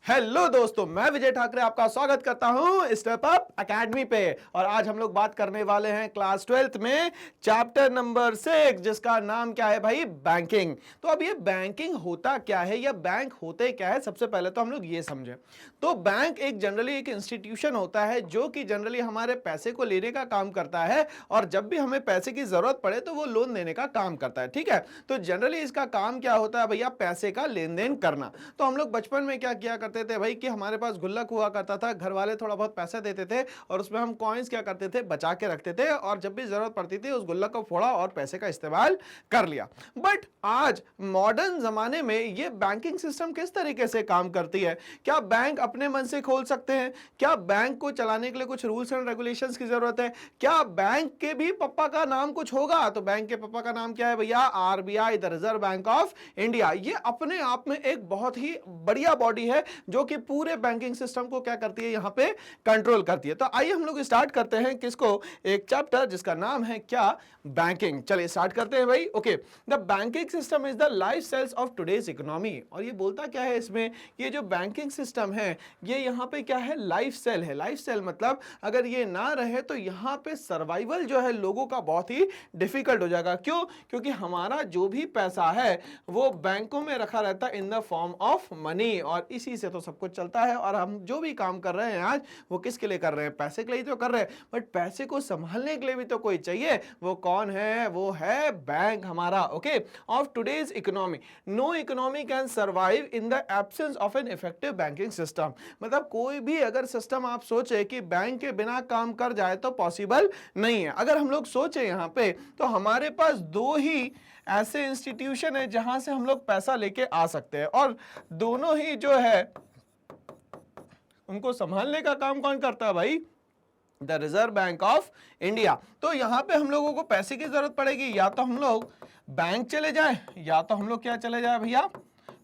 Hello दोस्तों, मैं विजय ठाकरे आपका स्वागत करता हूं स्टेप अप एकेडमी पे। और आज हम लोग बात करने वाले हैं क्लास 12th में चैप्टर नंबर 6, जिसका नाम क्या है भाई? बैंकिंग। तो अब ये बैंकिंग होता क्या है या बैंक होते क्या है, सबसे पहले तो हम लोग ये समझें। तो बैंक एक जनरली एक इंस्टीट्यूशन होता है जो कि जनरली हमारे पैसे को लेने का काम करता है, और जब भी हमें पैसे की जरूरत पड़े तो वो लोन देने का काम करता है। ठीक है, तो जनरली इसका काम क्या होता है भैया? पैसे का लेन देन करना। तो हम लोग बचपन में क्या किया करते थे भाई कि हमारे पास गुल्लक हुआ करता था, घर वाले थोड़ा बहुत पैसे देते थे और उसमें हम कॉइन्स क्या करते थे? बचा के रखते थे, और जब भी जरूरत पड़ती थी उस गुल्लक को फोड़ा और पैसे का इस्तेमाल कर लिया। बट आज मॉडर्न जमाने में ये बैंकिंग सिस्टम किस तरीके से काम करती है? क्या बैंक अपने मन से खोल सकते हैं? क्या बैंक को चलाने के लिए कुछ रूल्स एंड रेगुलेशंस की जरूरत है? क्या बैंक के भी पापा का नाम कुछ होगा? तो बैंक के पापा का नाम क्या है भैया? RBI, the Reserve Bank of India. ये अपने आप में एक बहुत ही बढ़िया बॉडी है जो कि पूरे बैंकिंग सिस्टम को क्या करती है? यहां पे कंट्रोल करती है। तो आइए हम लोग स्टार्ट करते हैं किसको? एक चैप्टर जिसका नाम है क्या? बैंकिंग। चलिए स्टार्ट करते हैं भाई। Okay, the banking system is the life cells of today's economy. और ये बोलता क्या है इसमें? ये जो बैंकिंग सिस्टम है ये यहां पे क्या है? लाइफ सेल है। लाइफ सेल मतलब अगर ये ना रहे तो यहां पे सर्वाइवल जो है लोगों का बहुत ही डिफिकल्ट हो जाएगा। क्यों? क्योंकि हमारा जो भी पैसा है वो बैंकों में रखा रहता है इन द फॉर्म ऑफ मनी, और इसी से तो सब कुछ चलता है। और हम जो भी काम कर रहे हैं आज वो किसके लिए कर रहे हैं? पैसे के लिए तो कर रहे हैं, बट पैसे को संभालने के लिए भी तो कोई चाहिए। वो कौन है? वो है बैंक हमारा। Okay, of today's economy. No economy can survive in the absence of an effective banking system. मतलब कोई भी अगर सिस्टम आप सोचे कि बैंक के बिना काम कर जाए तो पॉसिबल नहीं है। अगर हम लोग सोचे यहां पे तो हमारे पास दो ही ऐसे इंस्टीट्यूशन है जहां से हम लोग पैसा लेके आ सकते हैं, और दोनों ही जो है उनको संभालने का काम कौन करता है भाई? The Reserve Bank of India. तो यहां पे हम लोगों को पैसे की जरूरत पड़ेगी, या तो हम लोग बैंक चले जाए या तो हम लोग क्या चले जाए भैया?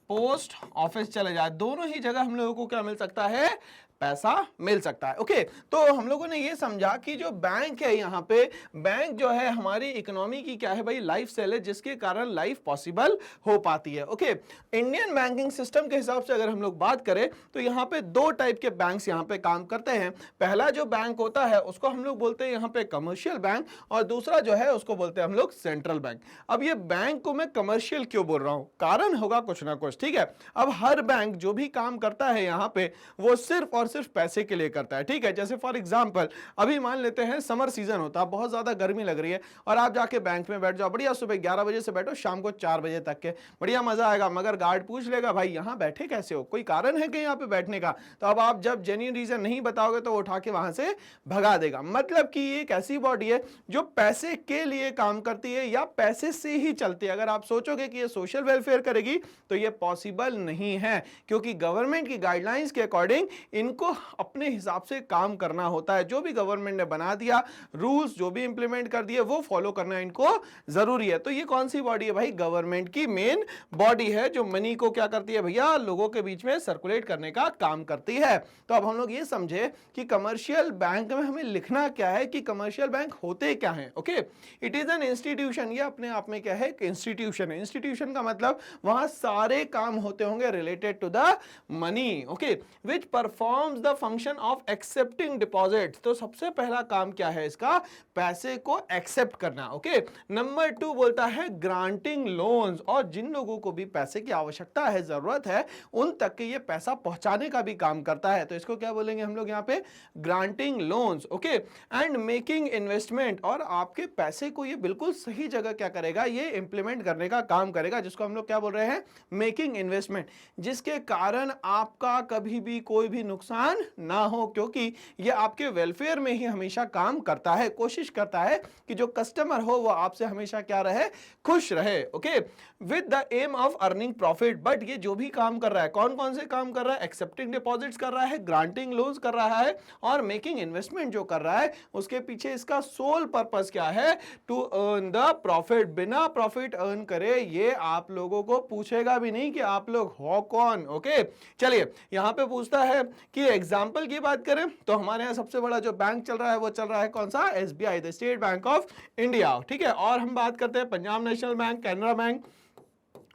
पोस्ट ऑफिस चले जाए। दोनों ही जगह हम लोगों को क्या मिल सकता है? पैसा मिल सकता है। ओके, तो हम लोगों ने ये समझा कि जो बैंक है यहाँ पे, बैंक जो है हमारी इकोनॉमी की क्या है भाई? लाइफ सेल है, जिसके कारण लाइफ पॉसिबल हो पाती है। ओके, इंडियन बैंकिंग सिस्टम के हिसाब से अगर हम लोग बात करें तो यहाँ पे दो टाइप के बैंक्स यहाँ पे काम करते हैं। पहला जो बैंक होता है उसको हम लोग बोलते हैं यहाँ पे कमर्शियल बैंक, और दूसरा जो है उसको बोलते हैं हम लोग सेंट्रल बैंक। अब ये बैंक को मैं कमर्शियल क्यों बोल रहा हूं? कारण होगा कुछ ना कुछ। ठीक है, अब हर बैंक जो भी काम करता है यहाँ पे वो सिर्फ और सिर्फ पैसे के लिए करता है। ठीक है, जैसे फॉर एग्जांपल अभी मान लेते हैं समर सीजन होता है, बहुत ज्यादा गर्मी लग रही है, और आप जाके बैंक में बैठ जाओ, बढ़िया सुबह 11 बजे से बैठो शाम को 4 बजे तक के, बढ़िया मजा आएगा। मगर गार्ड पूछ लेगा भाई यहाँ बैठे कैसे हो? कोई कारण है कि यहाँ पे बैठने का? तो अब आप जब जेन्युइन रीजन नहीं बताओगे तो वो उठा के वहां से भगा देगा। मतलब कि ये एक ऐसी बॉडी है जो पैसे के लिए काम करती है या पैसे से ही चलती है। अगर आप सोचोगे कि ये सोशल वेलफेयर करेगी तो ये पॉसिबल नहीं है, क्योंकि गवर्नमेंट की गाइडलाइंस के अकॉर्डिंग इनको अपने हिसाब से काम करना होता है। जो भी गवर्नमेंट ने बना दिया रूल्स, जो भी इंप्लीमेंट कर दिए, वो फॉलो करना इनको जरूरी है। तो ये कौन सी बॉडी है भाई? गवर्नमेंट की मेन बॉडी है जो मनी को क्या करती है भैया? लोगों के बीच में सर्कुलेट करने का काम करती है। तो अब हम लोग ये समझे कि कमर्शियल बैंक में हमें लिखना क्या है, कि कमर्शियल बैंक होते क्या है। Okay, it is an institution. ये अपने आप में क्या है? इंस्टीट्यूशन है। इंस्टीट्यूशन का मतलब वहां सारे काम होते होंगे related to the money. Okay, which performs the function of accepting deposit. तो सबसे पहला काम क्या है इसका? पैसे को एक्सेप्ट करना। ओके, नंबर 2 बोलता है ग्रांटिंग लोन्स, और जिन लोगों को भी पैसे की आवश्यकता है, जरूरत है, उन तक के ये पैसा पहुंचाने का भी काम करता है। तो इसको क्या बोलेंगे हम लोग यहाँ पे? Granting loans. Okay, and making investment, और आपके पैसे को ये बिल्कुल सही जगह क्या करेगा? ये इंप्लीमेंट करने का काम करेगा, जिसको हम लोग क्या बोल रहे हैं? मेकिंग इन्वेस्टमेंट, जिसके कारण आपका कभी भी कोई भी नुकसान ना हो, क्योंकि ये आपके वेलफेयर में ही हमेशा काम करता है। कोशिश करता है कि जो कस्टमर हो वो आपसे हमेशा क्या रहे? खुश रहे। Okay, with the aim of earning profit. But ये जो भी काम कर रहा है, कौन कौन से काम कर रहा है? एक्सेप्टिंग डिपॉजिट्स कर रहा है, ग्रांटिंग लोन्स कर रहा है, और मेकिंग इन्वेस्टमेंट जो कर रहा है, उसके पीछे इसका सोल पर्पस क्या है? To earn the profit. बिना प्रॉफिट अर्न करे ये आप लोगों को पूछेगा भी नहीं कि आप लोग हो कौन। ओके, चलिए यहां पे पूछता है कि एग्जाम्पल की बात करें तो हमारे यहाँ सबसे बड़ा जो बैंक चल रहा है वो चल रहा है कौन सा? SBI, the state bank of India. ठीक है, और हम बात करते हैं Punjab national bank, Canara bank.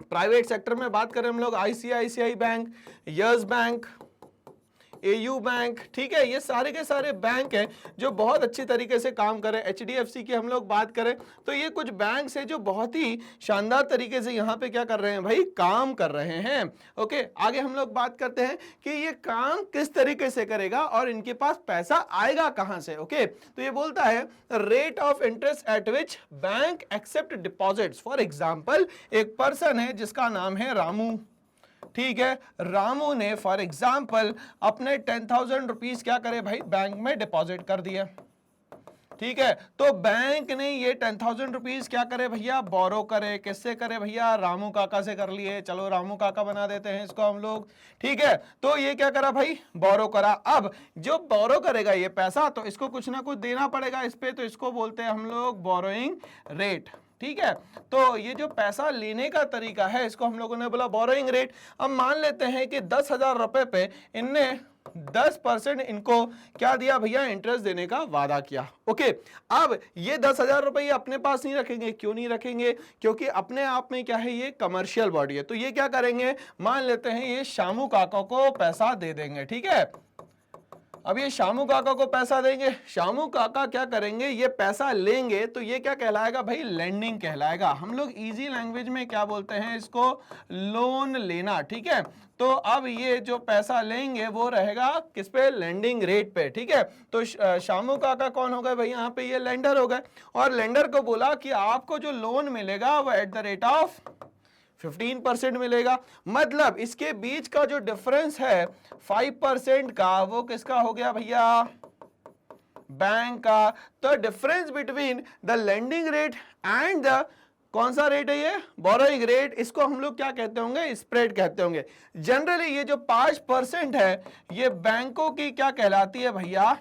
Private sector में बात करें हम लोग ICICI bank, yes bank, AU bank, ठीक है, ये सारे के सारे बैंक हैं जो बहुत अच्छी तरीके से काम कर रहे हैं। एचडीएफसी की हम लोग बात करें तो ये कुछ बैंक है जो बहुत ही शानदार तरीके से यहाँ पे क्या कर रहे हैं भाई, काम कर रहे हैं। ओके, आगे हम लोग बात करते हैं कि ये काम किस तरीके से करेगा और इनके पास पैसा आएगा कहां से। ओके, तो ये बोलता है rate of interest at which bank accept deposits. For example एक पर्सन है जिसका नाम है रामू, ठीक है, रामू ने फॉर एग्जांपल अपने 10,000 रुपीज क्या करे भाई, बैंक में डिपॉजिट कर दिया, ठीक है। तो बैंक ने ये 10,000 रुपीज क्या करे भैया, बोरो करे। किससे करे भैया, रामू काका से कर लिए। चलो रामू काका बना देते हैं इसको हम लोग, ठीक है। तो ये क्या करा भाई, बोरो करा। अब जो बोरो करेगा ये पैसा तो इसको कुछ ना कुछ देना पड़ेगा इस पे, तो इसको बोलते हैं हम लोग बोरोइंग रेट, ठीक है। तो ये जो पैसा लेने का तरीका है इसको हम लोगों ने बोला बोरोइंग रेट। अब मान लेते हैं कि 10,000 रुपए पे इनने 10% इनको क्या दिया भैया, इंटरेस्ट देने का वादा किया। ओके, अब ये 10,000 रुपए अपने पास नहीं रखेंगे। क्यों नहीं रखेंगे, क्योंकि अपने आप में क्या है, ये कमर्शियल बॉडी है। तो ये क्या करेंगे, मान लेते हैं ये शामू काका को पैसा दे देंगे, ठीक है। अब ये शामू काका को पैसा देंगे, शामू काका क्या करेंगे, ये पैसा लेंगे तो ये क्या कहलाएगा भाई, लेंडिंग कहलाएगा। हम लोग इजी लैंग्वेज में क्या बोलते हैं इसको, लोन लेना, ठीक है। तो अब ये जो पैसा लेंगे वो रहेगा किस पे, लेंडिंग रेट पे, ठीक है। तो शामू काका कौन हो गए भाई, यहाँ पे ये लेंडर हो गए, और लेंडर को बोला कि आपको जो लोन मिलेगा वो एट द रेट ऑफ 15% मिलेगा। मतलब इसके बीच का जो डिफरेंस है 5% का, वो किसका हो गया भैया, बैंक का। तो difference between the lending rate and the कौन सा रेट है ये, बोरोइंग रेट, इसको हम लोग क्या कहते होंगे, स्प्रेड कहते होंगे। जनरली ये जो 5% है ये बैंकों की क्या कहलाती है भैया,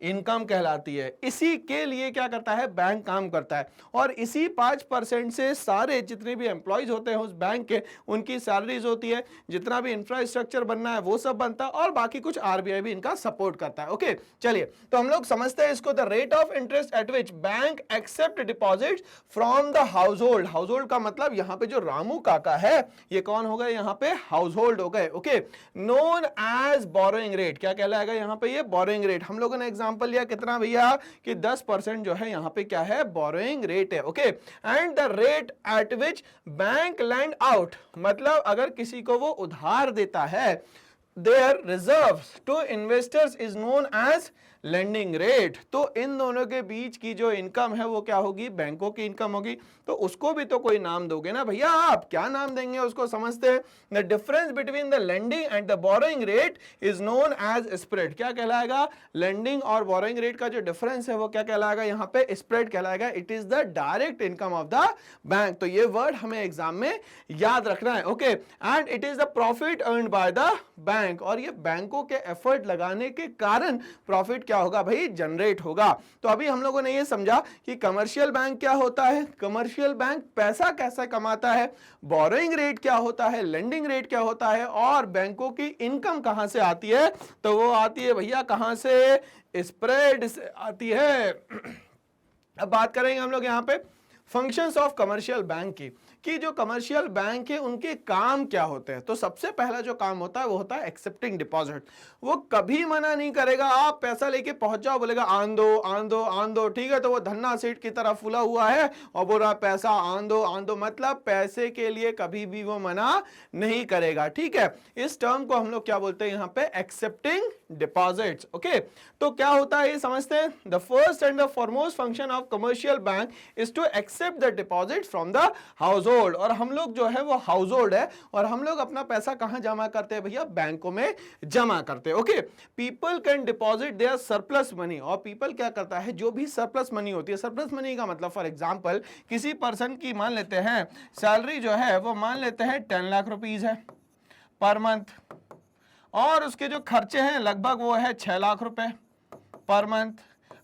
इनकम कहलाती है। इसी के लिए क्या करता है, बैंक काम करता है, और इसी 5% से सारे जितने भी एम्प्लॉयज होते हैं उस बैंक के, उनकी सैलरीज होती है, जितना भी इंफ्रास्ट्रक्चर बनना है वो सब बनता है, और बाकी कुछ आरबीआई भी इनका सपोर्ट करता है। ओके, चलिए तो हम लोग समझते हैं इसको, the rate of interest at which bank accept deposit from the household. Household का मतलब यहाँ पे जो रामू काका है ये कौन हो गए, यहाँ पे हाउस होल्ड हो गए। Okay, known as borrowing rate, क्या कहलाएगा यहाँ पे, ये बोरोइंग रेट। हम लोगों ने एग्जाम्पल लिया कितना भैया, कि 10% जो है यहाँ पे क्या है, बोरोइंग रेट है। Okay, and the rate at which bank lend out, मतलब अगर किसी को वो उधार देता है, their reserves to investors is known as lending rate. तो इन दोनों के बीच की जो इनकम है वो क्या होगी, बैंकों की इनकम होगी। तो उसको भी तो कोई नाम दोगे ना भैया, आप क्या नाम देंगे उसको, समझते हैं। The difference between the lending and the borrowing rate is known as spread. क्या कहलाएगा, लेंडिंग और बोरोइंग रेट का जो डिफरेंस है वो क्या कहलाएगा, यहाँ पे स्प्रेड कहलाएगा। It is the direct income of the bank. तो ये वर्ड हमें एग्जाम में याद रखना है। Okay, and it is the profit earned by the bank, और ये बैंकों के एफर्ट लगाने के कारण प्रॉफिट क्या होगा भाई, जनरेट होगा। तो अभी हम लोगों ने ये समझा कि कमर्शियल बैंक क्या होता है, कमर्शियल बैंक पैसा कैसे कमाता है, बोरोइंग रेट क्या होता है, लेंडिंग रेट क्या होता है, और बैंकों की इनकम कहां से आती है, तो वो आती है भैया कहां से, स्प्रेड से आती है। अब बात करेंगे हम लोग यहाँ पे फंक्शंस ऑफ कमर्शियल बैंक की, कि जो कमर्शियल बैंक है उनके काम क्या होते हैं। तो सबसे पहला जो काम होता है वो होता है एक्सेप्टिंग डिपॉजिट। वो कभी मना नहीं करेगा, आप पैसा लेके पहुंच जाओ, बोलेगा आन दो आन दो आन दो, ठीक है। तो वो धन्ना सेठ की तरह फुला हुआ है और बोल रहा पैसा आन दो, मतलब पैसे के लिए कभी भी वो मना नहीं करेगा, ठीक है। इस टर्म को हम लोग क्या बोलते हैं यहाँ पे, एक्सेप्टिंग डिपॉजिट्स। ओके, तो क्या होता है ये समझते हैं। The first and the foremost function of commercial bank is to accept the deposit from the household. और हम लोग जो है वो हाउस होल्ड है, और हम लोग अपना पैसा कहां जमा करते हैं भैया, बैंकों में जमा करते हैं। Okay, people can deposit their surplus money, और पीपल क्या करता है, जो भी सरप्लस मनी होती है, सरप्लस मनी का मतलब फॉर एग्जांपल किसी पर्सन की मान लेते हैं सैलरी जो है वो मान लेते हैं 10 लाख रुपीज है पर मंथ, और उसके जो खर्चे हैं लगभग वो है 6 लाख रुपए पर मंथ।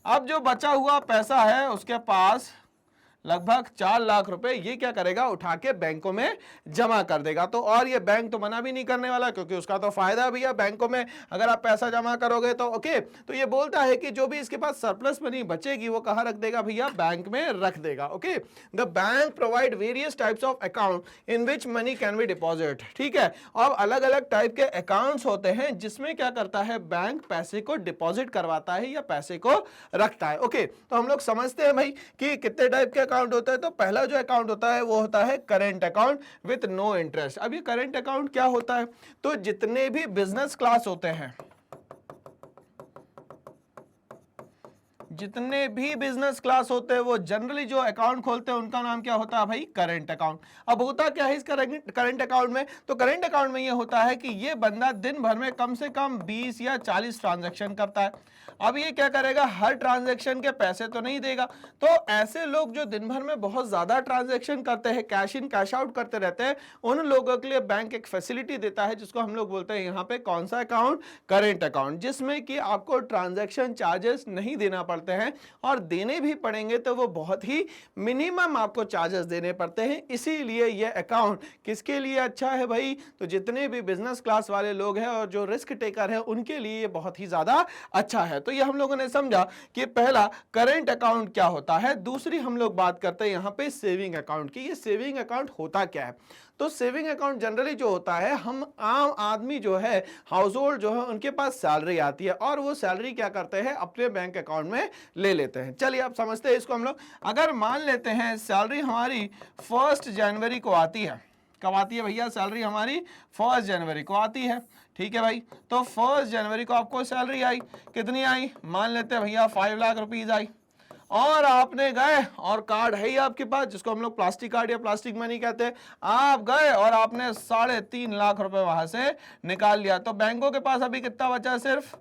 अब जो बचा हुआ पैसा है उसके पास लगभग 4 लाख रुपए ये क्या करेगा, उठा के बैंकों में जमा कर देगा। तो और ये बैंक तो मना भी नहीं करने वाला, क्योंकि उसका तो फायदा भी है बैंकों में अगर आप पैसा जमा करोगे तो। ओके, तो ये बोलता है कि जो भी इसके पास सरप्लस मनी बचेगी वो कहाँ रख देगा भैया, बैंक में रख देगा। Okay, the bank provide various types of account in which money can be deposit. ठीक है, अब अलग अलग टाइप के अकाउंट्स होते हैं जिसमें क्या करता है, बैंक पैसे को डिपॉजिट करवाता है या पैसे को रखता है। ओके, तो हम लोग समझते हैं भाई कि कितने टाइप के अकाउंट होते हैं। तो पहला जो अकाउंट होता है वो होता है current account with no interest. अब ये करेंट अकाउंट क्या होता है, तो जितने भी बिजनेस क्लास होते हैं, जितने भी बिजनेस क्लास होते हैं वो जनरली जो अकाउंट खोलते हैं उनका नाम क्या होता है भाई, करेंट अकाउंट। अब होता क्या है इस करेंट अकाउंट में, तो करेंट अकाउंट में ये होता है कि ये बंदा दिन भर में कम से कम 20 या 40 ट्रांजैक्शन करता है। अब ये क्या करेगा, हर ट्रांजैक्शन के पैसे तो नहीं देगा, तो ऐसे लोग जो दिन भर में बहुत ज्यादा ट्रांजैक्शन करते हैं, कैश इन कैश आउट करते रहते हैं, उन लोगों के लिए बैंक एक फैसिलिटी देता है जिसको हम लोग बोलते हैं यहाँ पे कौन सा अकाउंट, करेंट अकाउंट, जिसमें कि आपको ट्रांजैक्शन चार्जेस नहीं देना पड़ते हैं, और देने भी पड़ेंगे तो वो बहुत ही मिनिमम आपको चार्जेस देने पड़ते हैं। इसीलिए ये अकाउंट किसके लिए अच्छा है भाई, तो जितने भी बिजनेस क्लास वाले लोग हैं और जो रिस्क टेकर है उनके लिए ये बहुत ही ज्यादा अच्छा है। तो ये हम लोगों ने समझा कि पहला करेंट अकाउंट क्या होता है। दूसरी हम लोग बात करते हैं यहाँ पे सेविंग अकाउंट की। ये सेविंग अकाउंट होता क्या है, तो सेविंग अकाउंट जनरली जो होता है, हम आम आदमी जो है, हाउस होल्ड जो है, उनके पास सैलरी आती है और वो सैलरी क्या करते हैं, अपने बैंक अकाउंट में ले लेते हैं। चलिए आप समझते हैं इसको हम लोग। अगर मान लेते हैं सैलरी हमारी 1 जनवरी को आती है, कब आती है भैया, सैलरी हमारी 1 जनवरी को आती है। ठीक है भाई, तो 1 जनवरी को आपको सैलरी आई, कितनी आई, मान लेते हैं भैया 5 लाख रुपीज आई, और आपने गए और कार्ड है ही आपके पास जिसको हम लोग प्लास्टिक कार्ड या प्लास्टिक मनी कहते हैं, आप गए और आपने 3.5 लाख रुपए वहां से निकाल लिया। तो बैंकों के पास अभी कितना बचा, सिर्फ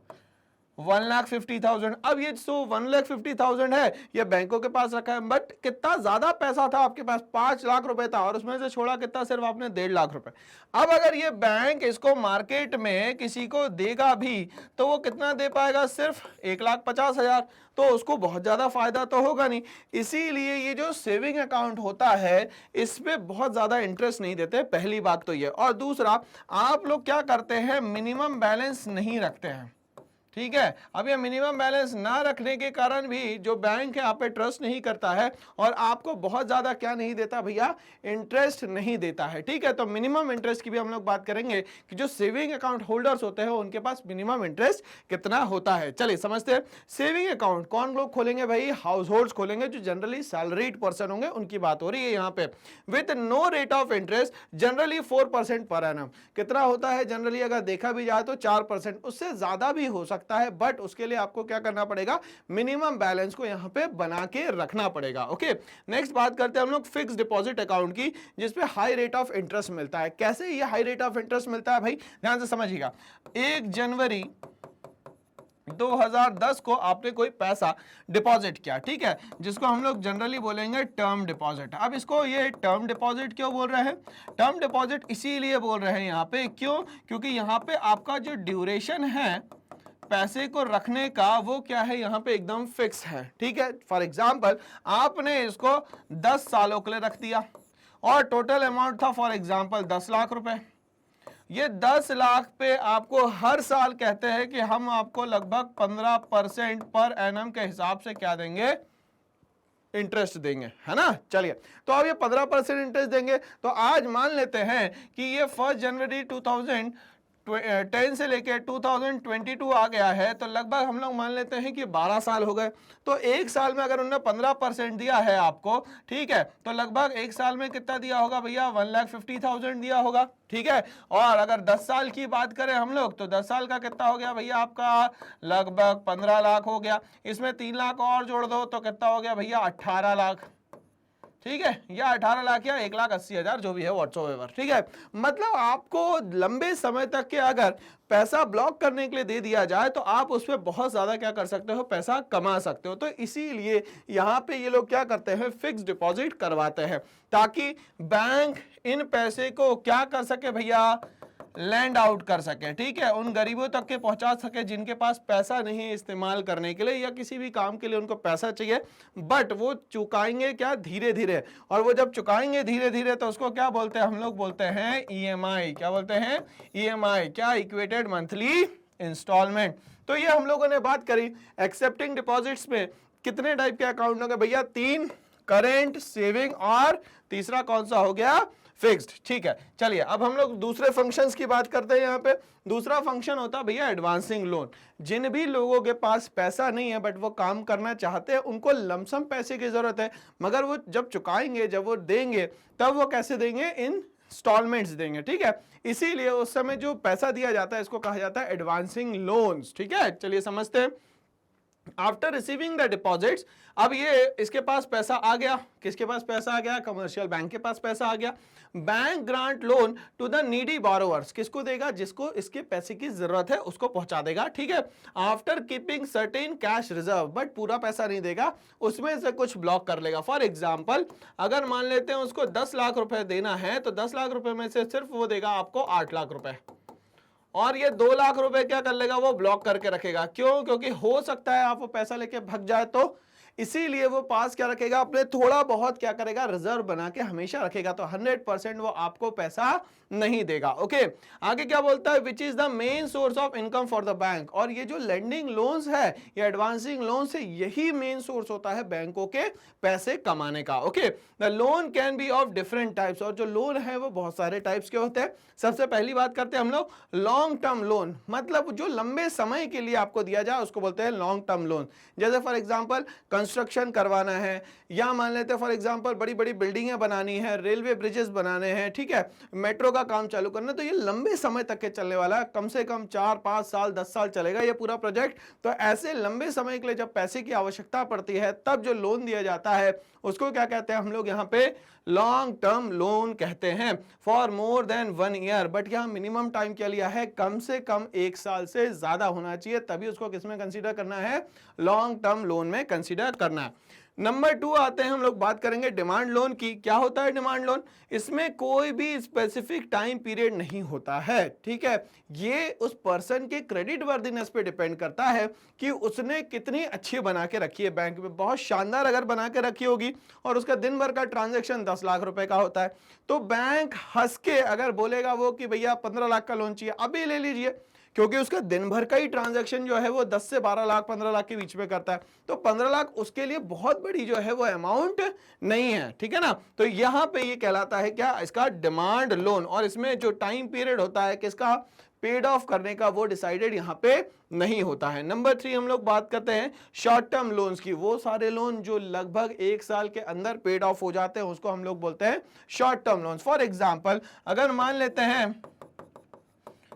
1,50,000। अब ये जो 1,50,000 है ये बैंकों के पास रखा है, बट कितना ज्यादा पैसा था आपके पास, 5 लाख रुपए था, और उसमें से छोड़ा कितना, सिर्फ आपने 1.5 लाख रुपए। अब अगर ये बैंक इसको मार्केट में किसी को देगा भी तो वो कितना दे पाएगा, सिर्फ 1,50,000, तो उसको बहुत ज्यादा फायदा तो होगा नहीं। इसीलिए ये जो सेविंग अकाउंट होता है इस पे बहुत ज्यादा इंटरेस्ट नहीं देते, पहली बात तो ये। और दूसरा, आप लोग क्या करते हैं, मिनिमम बैलेंस नहीं रखते हैं। ठीक है, अब ये मिनिमम बैलेंस ना रखने के कारण भी जो बैंक है आप पे ट्रस्ट नहीं करता है और आपको बहुत ज्यादा क्या नहीं देता भैया, इंटरेस्ट नहीं देता है। ठीक है, तो मिनिमम इंटरेस्ट की भी हम लोग बात करेंगे कि जो सेविंग अकाउंट होल्डर्स होते हैं उनके पास मिनिमम इंटरेस्ट कितना होता है। चलिए समझते हैं। सेविंग अकाउंट कौन लोग खोलेंगे भाई, हाउस होल्ड खोलेंगे, जो जनरली सैलरीड पर्सन होंगे उनकी बात हो रही है यहाँ पे। With no rate of interest, generally 4% per annum. कितना होता है जनरली, अगर देखा भी जाए तो 4%, उससे ज्यादा भी हो सकता है, बट उसके लिए आपको क्या करना पड़ेगा, मिनिमम बैलेंस को यहां पे बना के रखना पड़ेगा। ओके, नेक्स्ट बात करते हैं हम लोग फिक्स डिपॉजिट अकाउंट की, जिसपे हाई रेट ऑफ इंटरेस्ट मिलता है। कैसे ये हाई रेट ऑफ इंटरेस्ट मिलता है भाई, ध्यान से समझिएगा। 1 जनवरी 2010 को आपने कोई पैसा डिपॉजिट किया, ठीक है, जिसको हम लोग जनरली बोलेंगे टर्म डिपॉजिट। अब इसको ये टर्म डिपॉजिट क्यों बोल रहे हैं, टर्म डिपॉजिट इसीलिए बोल रहे हैं यहाँ पे, क्यों, क्योंकि यहाँ पे आपका जो ड्यूरेशन है पैसे को रखने का वो क्या है, यहाँ पे एकदम फिक्स है। ठीक है, फॉर एग्जाम्पल आपने इसको 10 सालों के लिए रख दिया और टोटल अमाउंट था फॉर एग्जाम्पल 10 लाख रुपए। ये 10 लाख पे आपको हर साल कहते हैं कि हम आपको लगभग 15% पर एनम के हिसाब से क्या देंगे, इंटरेस्ट देंगे, है ना। चलिए, तो अब ये 15% इंटरेस्ट देंगे। तो आज मान लेते हैं कि ये 1 जनवरी 2010 से लेके 2022 आ गया है, तो लगभग हम लोग मान लेते हैं कि 12 साल हो गए। तो एक साल में अगर उन्होंने 15% दिया है आपको, ठीक है, तो लगभग एक साल में कितना दिया होगा भैया, 1,50,000 दिया होगा। ठीक है, और अगर 10 साल की बात करें हम लोग, तो 10 साल का कितना हो गया भैया आपका, लगभग 15 लाख हो गया। इसमें 3 लाख और जोड़ दो तो कितना हो गया भैया, 18 लाख। ठीक है, या 18 लाख या 1,80,000 जो भी है व्हाट्सओवर। ठीक है, मतलब आपको लंबे समय तक के अगर पैसा ब्लॉक करने के लिए दे दिया जाए तो आप उस पर बहुत ज्यादा क्या कर सकते हो, पैसा कमा सकते हो। तो इसीलिए यहाँ पे ये लोग क्या करते हैं, फिक्स डिपॉजिट करवाते हैं, ताकि बैंक इन पैसे को क्या कर सके भैया, लैंड आउट कर सके, ठीक है, उन गरीबों तक के पहुंचा सके जिनके पास पैसा नहीं है इस्तेमाल करने के लिए या किसी भी काम के लिए उनको पैसा चाहिए, बट वो चुकाएंगे क्या, धीरे धीरे, और वो जब चुकाएंगे धीरे धीरे तो उसको क्या बोलते हैं हम लोग, बोलते हैं ईएमआई। क्या बोलते हैं, ईएमआई, क्या, इक्वेटेड मंथली इंस्टॉलमेंट। तो ये हम लोगों ने बात करी एक्सेप्टिंग डिपॉजिट्स में कितने टाइप के अकाउंट होंगे भैया, 3, करेंट, सेविंग और तीसरा कौन सा हो गया, फिक्स्ड। ठीक है, चलिए अब हम लोग दूसरे फंक्शंस की बात करते हैं। यहाँ पे दूसरा फंक्शन होता है भैया एडवांसिंग लोन। जिन भी लोगों के पास पैसा नहीं है बट वो काम करना चाहते हैं, उनको लमसम पैसे की जरूरत है, मगर वो जब चुकाएंगे, जब वो देंगे, तब वो कैसे देंगे, इन इंस्टॉलमेंट्स देंगे, ठीक है। इसीलिए उस समय जो पैसा दिया जाता है इसको कहा जाता है एडवांसिंग लोन्स, ठीक है। चलिए समझते हैं। आफ्टर रिसीविंग द डिपॉजिट्स, अब ये इसके पास पैसा आ गया, किसके पास पैसा आ गया, कमर्शियल बैंक के पास पैसा आ गया। Bank grant loan to the needy borrowers, किसको देगा, जिसको इसके पैसे की जरूरत है उसको पहुंचा देगा, ठीक है। After keeping certain cash reserve, but पूरा पैसा नहीं देगा, उसमें से कुछ ब्लॉक कर लेगा। फॉर एग्जाम्पल, अगर मान लेते हैं उसको 10 लाख रुपए देना है तो 10 लाख रुपए में से सिर्फ वो देगा आपको 8 लाख रुपए, और ये 2 लाख रुपए क्या कर लेगा, वो ब्लॉक करके रखेगा। क्यों, क्योंकि हो सकता है आप वो पैसा लेके भाग जाए, तो इसीलिए वो पास क्या रखेगा, अपने थोड़ा बहुत क्या करेगा, रिजर्व बना के हमेशा रखेगा। तो 100% वो आपको पैसा नहीं देगा। ओके, आगे क्या बोलता है, which is the main source of income for the bank. और ये जो लेंडिंग लोन्स है या एडवांसिंग लोन से, यही मेन सोर्स होता है बैंकों के पैसे कमाने का। Okay, the loan can be of different types, और जो लोन है वो बहुत सारे टाइप्स के होते हैं। सबसे पहली बात करते हैं हम लोग लॉन्ग टर्म लोन, मतलब जो लंबे समय के लिए आपको दिया जाए उसको बोलते हैं लॉन्ग टर्म लोन। जैसे फॉर एग्जांपल कंस्ट्रक्शन करवाना है, या मान लेते हैं फॉर एग्जांपल बड़ी बड़ी बिल्डिंगें बनानी है, रेलवे ब्रिजेस बनाने हैं, ठीक है, मेट्रो का काम चालू करना, तो ये लंबे समय तक के चलने वाला है, कम से कम 4, 5 साल, 10 साल चलेगा ये पूरा प्रोजेक्ट। तो ऐसे लंबे समय के लिए जब पैसे की आवश्यकता पड़ती है, तब जो लोन दिया जाता है उसको क्या कहते हैं हम लोग यहाँ पे, लॉन्ग टर्म लोन कहते हैं। For more than 1 year, but यहाँ मिनिमम टाइम क्या लिया है, कम से कम 1 साल से ज्यादा होना चाहिए, तभी उसको किसमें कंसीडर करना है, लॉन्ग टर्म लोन में कंसीडर करना है। नंबर 2 आते हैं, हम लोग बात करेंगे डिमांड लोन की। क्या होता है डिमांड लोन, इसमें कोई भी स्पेसिफिक टाइम पीरियड नहीं होता है, ठीक है। ये उस पर्सन के क्रेडिट वर्दीनेस पे डिपेंड करता है कि उसने कितनी अच्छी बना के रखी है बैंक में। बहुत शानदार अगर बना के रखी होगी और उसका दिन भर का ट्रांजेक्शन 10 लाख रुपए का होता है, तो बैंक हंस के अगर बोलेगा वो कि भैया 15 लाख का लोन चाहिए, अभी ले लीजिए, क्योंकि उसका दिन भर का ही ट्रांजैक्शन जो है वो 10 से 12 लाख 15 लाख के बीच में करता है। तो 15 लाख उसके लिए बहुत बड़ी जो है वो अमाउंट नहीं है, ठीक है ना। तो यहां पे ये कहलाता है क्या, इसका डिमांड लोन। और इसमें जो टाइम पीरियड होता है किसका, पेड ऑफ करने का, वो डिसाइडेड यहां पे नहीं होता है। नंबर 3 हम लोग बात करते हैं शॉर्ट टर्म लोन्स की। वो सारे लोन जो लगभग 1 साल के अंदर पेड ऑफ हो जाते हैं उसको हम लोग बोलते हैं short term loans. For example, अगर मान लेते हैं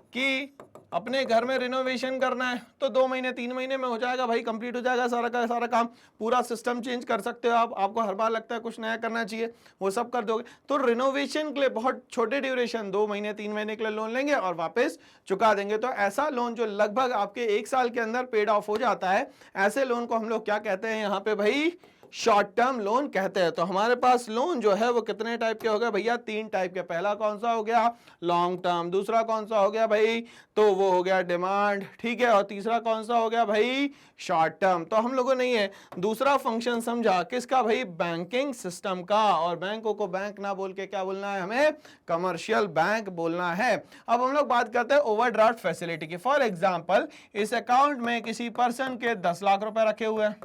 कि अपने घर में रिनोवेशन करना है तो 2 महीने 3 महीने में हो जाएगा भाई, कंप्लीट हो जाएगा सारा का सारा काम। पूरा सिस्टम चेंज कर सकते हो आप, आपको हर बार लगता है कुछ नया करना चाहिए, वो सब कर दोगे। तो रिनोवेशन के लिए बहुत छोटे ड्यूरेशन 2 महीने 3 महीने के लिए लोन लेंगे और वापस चुका देंगे। तो ऐसा लोन जो लगभग आपके 1 साल के अंदर पेड ऑफ हो जाता है, ऐसे लोन को हम लोग क्या कहते हैं यहाँ पे भाई, शॉर्ट टर्म लोन कहते हैं। तो हमारे पास लोन जो है वो कितने टाइप के हो गए भैया, 3 टाइप के। पहला कौन सा हो गया, लॉन्ग टर्म। दूसरा कौन सा हो गया भाई, तो वो हो गया डिमांड, ठीक है। और तीसरा कौन सा हो गया भाई, शॉर्ट टर्म। तो हम लोगों ने ये दूसरा फंक्शन समझा किसका भाई, बैंकिंग सिस्टम का। और बैंकों को बैंक ना बोल के क्या बोलना है हमें, कमर्शियल बैंक बोलना है। अब हम लोग बात करते हैं ओवरड्राफ्ट फैसिलिटी की। फॉर एग्जाम्पल, इस अकाउंट में किसी पर्सन के 10 लाख रुपए रखे हुए हैं,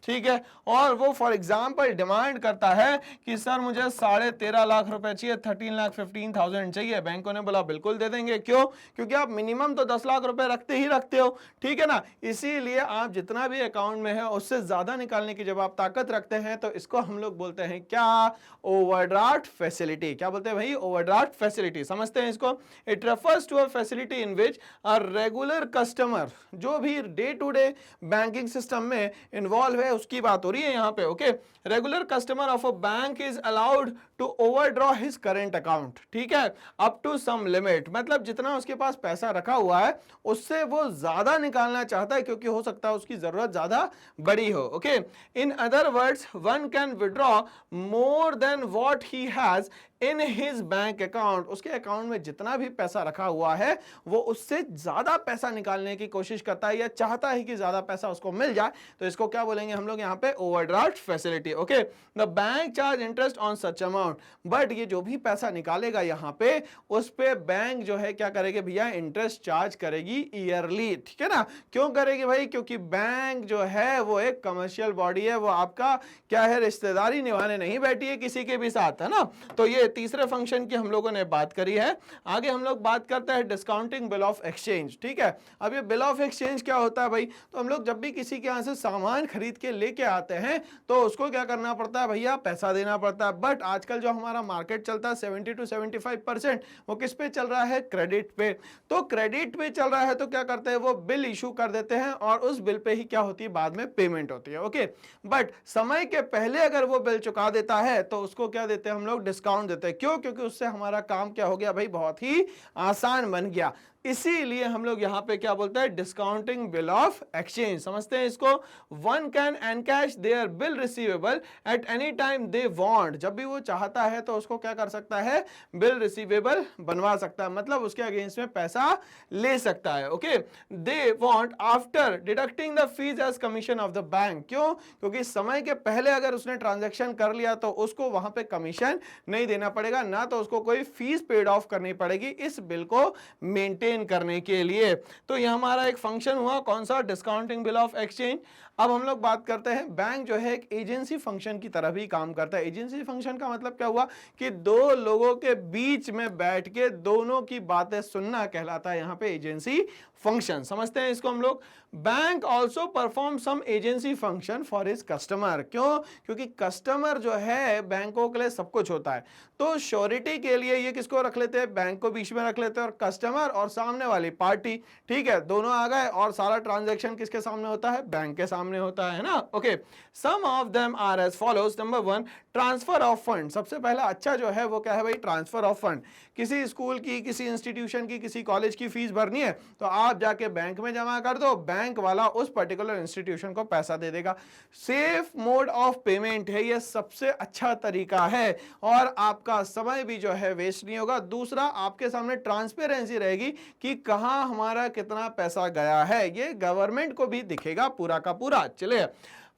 ठीक है, और वो फॉर एग्जाम्पल डिमांड करता है कि सर मुझे 13.5 लाख रुपए चाहिए, 13,15,000 चाहिए। बैंकों ने बोला बिल्कुल दे देंगे। क्यों, क्योंकि आप मिनिमम तो 10 लाख रुपए रखते ही रखते हो, ठीक है ना। इसीलिए आप जितना भी अकाउंट में है उससे ज्यादा निकालने की जब आप ताकत रखते हैं तो इसको हम लोग बोलते हैं क्या, ओवरड्राफ्ट फैसिलिटी। क्या बोलते हैं भाई, ओवरड्राफ्ट फैसिलिटी। समझते हैं इसको। It refers to a facility in which a regular customer, जो भी day to day banking system में इन्वॉल्व है, उसकी बात हो रही है यहाँ पे। Okay, regular customer of a bank is allowed to overdraw his current account, ठीक है, अप टू सम लिमिट, मतलब जितना उसके पास पैसा रखा हुआ है उससे वो ज्यादा निकालना चाहता है, क्योंकि हो सकता है उसकी जरूरत ज्यादा बड़ी हो। Okay, in other words one can withdraw more than what he has in his bank account, उसके अकाउंट में जितना भी पैसा रखा हुआ है वो उससे ज्यादा पैसा निकालने की कोशिश करता है या चाहता है कि ज्यादा पैसा उसको मिल जाए, तो इसको क्या बोलेंगे हम लोग यहाँ पे, overdraft facility. Okay, the bank charge interest on such amount, but ये जो भी पैसा निकालेगा यहाँ पे उस पे बैंक जो है क्या करेगी भैया, इंटरेस्ट चार्ज करेगी ईयरली, ठीक है ना। क्यों करेगी भाई, क्योंकि बैंक जो है वो एक कमर्शियल बॉडी है, वो आपका क्या है, रिश्तेदारी निभाने नहीं बैठी है किसी के भी साथ, है ना। तो ये तीसरे फंक्शन की हम लोगों ने बात करी है। आगे हम लोग बात करते हैं डिस्काउंटिंग बिल ऑफ एक्सचेंज, ठीक है। अब ये बिल ऑफ एक्सचेंज क्या होता है भाई, तो हम लोग जब भी किसी के यहाँ से सामान खरीद के लेके आते हैं तो उसको क्या करना पड़ता है भैया, पैसा देना पड़ता है। बट आजकल जो हमारा मार्केट चलता है 70 to 75% वो किस पे चल रहा है, क्रेडिट पे। तो क्रेडिट पे चल रहा है तो क्या करते हैं, वो बिल इशू कर देते हैं और उस बिल पे ही क्या होती है, बाद में पेमेंट होती है। ओके, बट समय के पहले अगर वो बिल चुका देता है तो उसको क्या देते हैं हम लोग, डिस्काउंट देते हैं। क्यों, क्योंकि उससे हमारा काम क्या हो गया भाई, बहुत ही आसान बन गया। इसीलिए हम लोग यहां पे क्या बोलते हैं, डिस्काउंटिंग बिल ऑफ एक्सचेंज, समझते हैं इसको। One can encash their bill receivable at any time they want, जब भी वो चाहता है तो उसको क्या कर सकता है, बिल रिसीवेबल बनवा सकता है, मतलब उसके अगेंस्ट में पैसा ले सकता है। Okay, they want after deducting the fees as commission of the bank, क्यों, क्योंकि समय के पहले अगर उसने ट्रांजैक्शन कर लिया तो उसको वहां पे कमीशन नहीं देना पड़ेगा, ना तो उसको कोई फीस पेड ऑफ करनी पड़ेगी इस बिल को मेंटेन करने के लिए। तो ये हमारा एक फंक्शन हुआ, कौन सा, डिस्काउंटिंग बिल ऑफ एक्सचेंज। अब हम लोग बात करते हैं, बैंक जो है एक एजेंसी फंक्शन की तरह भी काम करता है। एजेंसी फंक्शन का मतलब क्या हुआ कि दो लोगों के बीच में बैठ के दोनों की बातें सुनना कहलाता है यहाँ पे एजेंसी फंक्शन, समझते हैं इसको हम लोग। Bank also perform some agency function for his customer, क्यों, क्योंकि कस्टमर जो है बैंकों के लिए सब कुछ होता है। तो श्योरिटी के लिए ये किसको रख लेते हैं, बैंक को बीच में रख लेते हैं, और कस्टमर और सामने वाली पार्टी, ठीक है, दोनों आ गए और सारा ट्रांजैक्शन किसके सामने होता है, बैंक के सामने होता है ना। Okay, some of them are as follows. Number 1, transfer of fund, सबसे पहला अच्छा जो है वो क्या है भाई, ट्रांसफर ऑफ फंड। किसी स्कूल की, किसी इंस्टीट्यूशन की, किसी कॉलेज की फीस भरनी है तो आप जाके बैंक में जमा कर दो, बैंक वाला उस पर्टिकुलर इंस्टीट्यूशन को पैसा दे देगा। सेफ मोड ऑफ पेमेंट है, ये सबसे अच्छा तरीका है और आपका समय भी जो है वेस्ट नहीं होगा। दूसरा, आपके सामने ट्रांसपेरेंसी रहेगी कि कहां हमारा कितना पैसा गया है, ये गवर्नमेंट को भी दिखेगा पूरा का पूरा। चलिए,